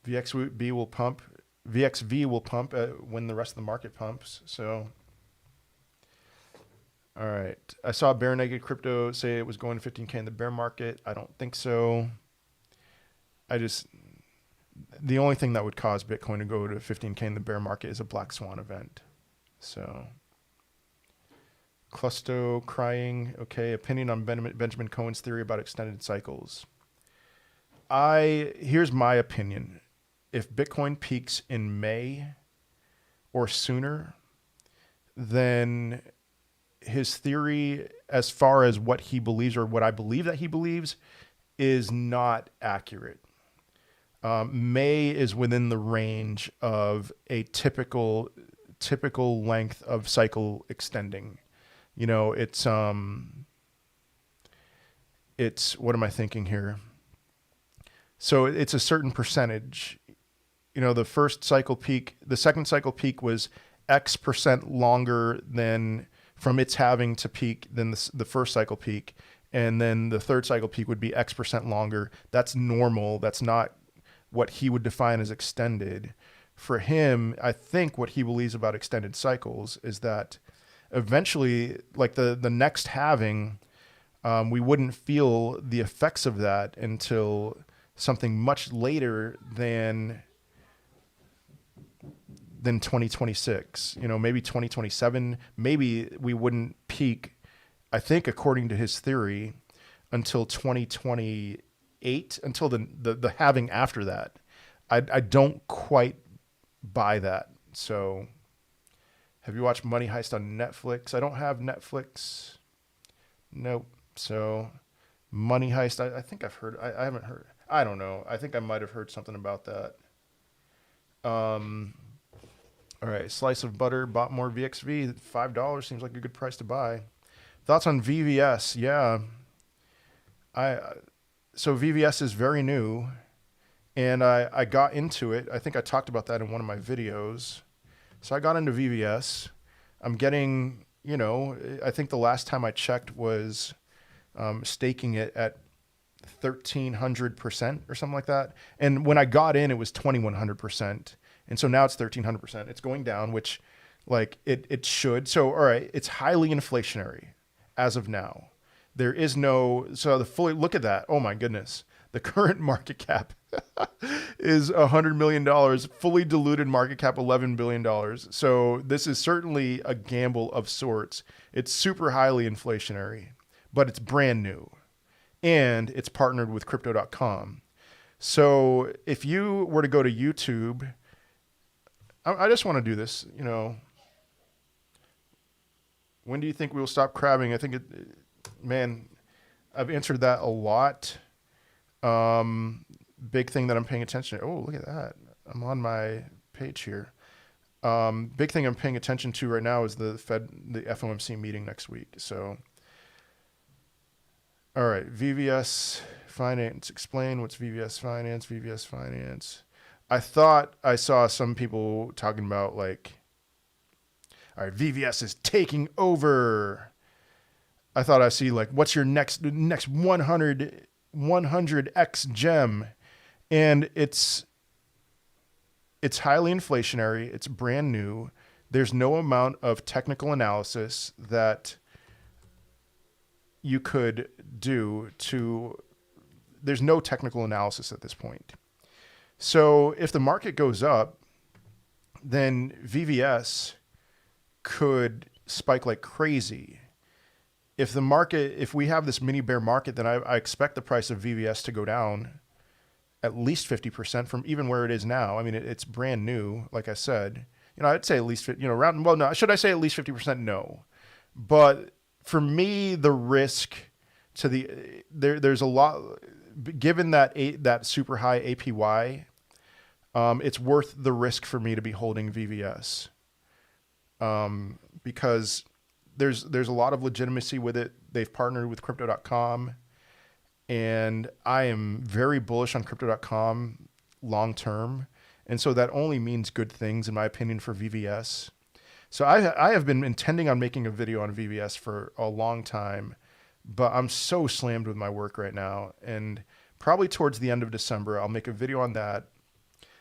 S1: VXV will pump when the rest of the market pumps. So, all right. I saw Bear Naked Crypto say it was going to 15K in the bear market. I don't think so. The only thing that would cause Bitcoin to go to 15K in the bear market is a black swan event. So, Clusto crying. Okay. Opinion on Benjamin Cohen's theory about extended cycles. Here's my opinion. If Bitcoin peaks in May or sooner, then his theory, as far as what he believes or what I believe that he believes, is not accurate. May is within the range of a typical length of cycle extending. You know, it's what am I thinking here? So it's a certain percentage. You know, the first cycle peak, the second cycle peak was X percent longer than from its halving to peak than the first cycle peak. And then the third cycle peak would be X percent longer. That's normal. That's not what he would define as extended. For him, I think what he believes about extended cycles is that eventually, like the next halving, we wouldn't feel the effects of that until something much later than 2026, you know, maybe 2027, maybe we wouldn't peak, I think, according to his theory, until 2028, until the halving after that. I don't quite buy that. So have you watched Money Heist on Netflix? I don't have Netflix. Nope. So Money Heist, I think I've heard, I haven't heard, I don't know. I think I might have heard something about that. All right, slice of butter, bought more VXV, $5 seems like a good price to buy. Thoughts on VVS? Yeah, so VVS is very new, and I got into it. I think I talked about that in one of my videos. So I got into VVS. I'm getting, you know, I think the last time I checked was staking it at 1,300% or something like that. And when I got in, it was 2,100%. And so now it's 1,300%. It's going down, which like it should. So, all right, it's highly inflationary as of now. There is no, so the fully, look at that. Oh my goodness. The current market cap is $100 million, fully diluted market cap, $11 billion. So this is certainly a gamble of sorts. It's super highly inflationary, but it's brand new and it's partnered with crypto.com. So if you were to go to YouTube, I just want to do this, you know. When do you think we will stop crabbing? I think man, I've answered that a lot. Big thing that I'm paying attention to. Oh, look at that. I'm on my page here. Big thing I'm paying attention to right now is the FOMC meeting next week. So, all right, VVS Finance. Explain what's VVS Finance. VVS Finance. I thought I saw some people talking about like, all right, VVS is taking over. I thought I see like, what's your next 100x gem? And it's highly inflationary. It's brand new. There's no amount of technical analysis that you could do there's no technical analysis at this point. So if the market goes up, then VVS could spike like crazy. If we have this mini bear market, then I expect the price of VVS to go down at least 50% from even where it is now. I mean, it's brand new, like I said. You know, I'd say at least, you know, should I say at least 50%? No. But for me, the risk to there's a lot, given that super high APY, it's worth the risk for me to be holding VVS, because there's a lot of legitimacy with it. They've partnered with crypto.com, and I am very bullish on crypto.com long term. And so that only means good things, in my opinion, for VVS. So I have been intending on making a video on VVS for a long time, but I'm so slammed with my work right now. And probably towards the end of December, I'll make a video on that.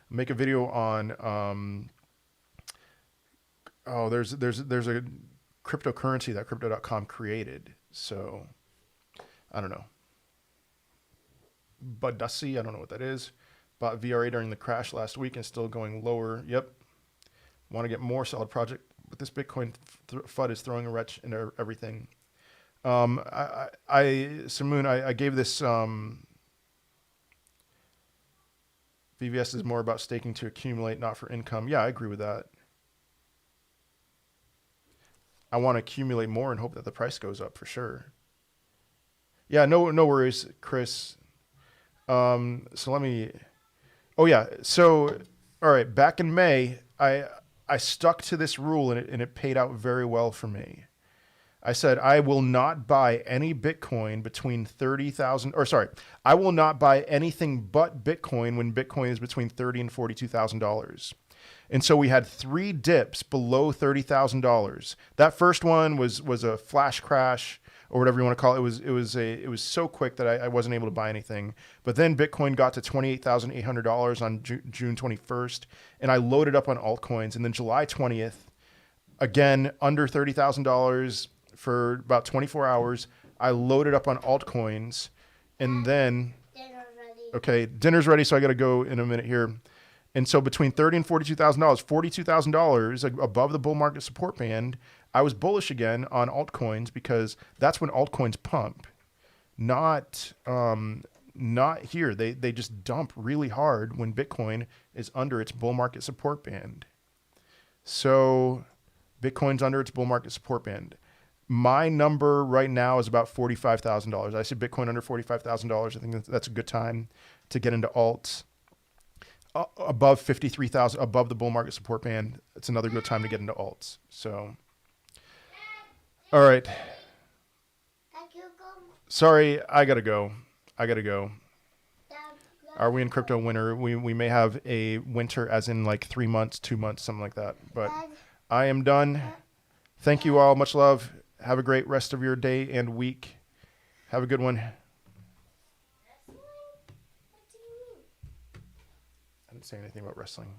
S1: Make a video on there's a cryptocurrency that crypto.com created. So I don't know. BTC, I don't know what that is. Bought VRA during the crash last week and still going lower. Yep. Want to get more solid project, but this Bitcoin FUD is throwing a wrench into everything. Samoon, I gave this, VVS is more about staking to accumulate, not for income. Yeah, I agree with that. I want to accumulate more and hope that the price goes up for sure. Yeah, no worries, Chris. So let me. Oh yeah. So all right. Back in May, I stuck to this rule and it paid out very well for me. I said I will not buy any Bitcoin between 30,000. Or sorry, I will not buy anything but Bitcoin when Bitcoin is between $30,000 and $42,000. And so we had 3 dips below $30,000. That first one was a flash crash or whatever you want to call it. It was so quick that I wasn't able to buy anything. But then Bitcoin got to $28,800 on June 21st, and I loaded up on altcoins. And then July 20th, again under $30,000 for about 24 hours, I loaded up on altcoins, and then okay, dinner's ready, so I got to go in a minute here. And so between $30,000 and $42,000, $42,000 above the bull market support band, I was bullish again on altcoins because that's when altcoins pump, not here. They just dump really hard when Bitcoin is under its bull market support band. So Bitcoin's under its bull market support band. My number right now is about $45,000. I see Bitcoin under $45,000. I think that's a good time to get into alts. Above 53,000, above the bull market support band, it's another good time to get into alts. So, all right. Sorry, I gotta go. Are we in crypto winter? We may have a winter as in like 3 months, 2 months, something like that. But I am done. Thank you all. Much love. Have a great rest of your day and week. Have a good one. I didn't say anything about wrestling.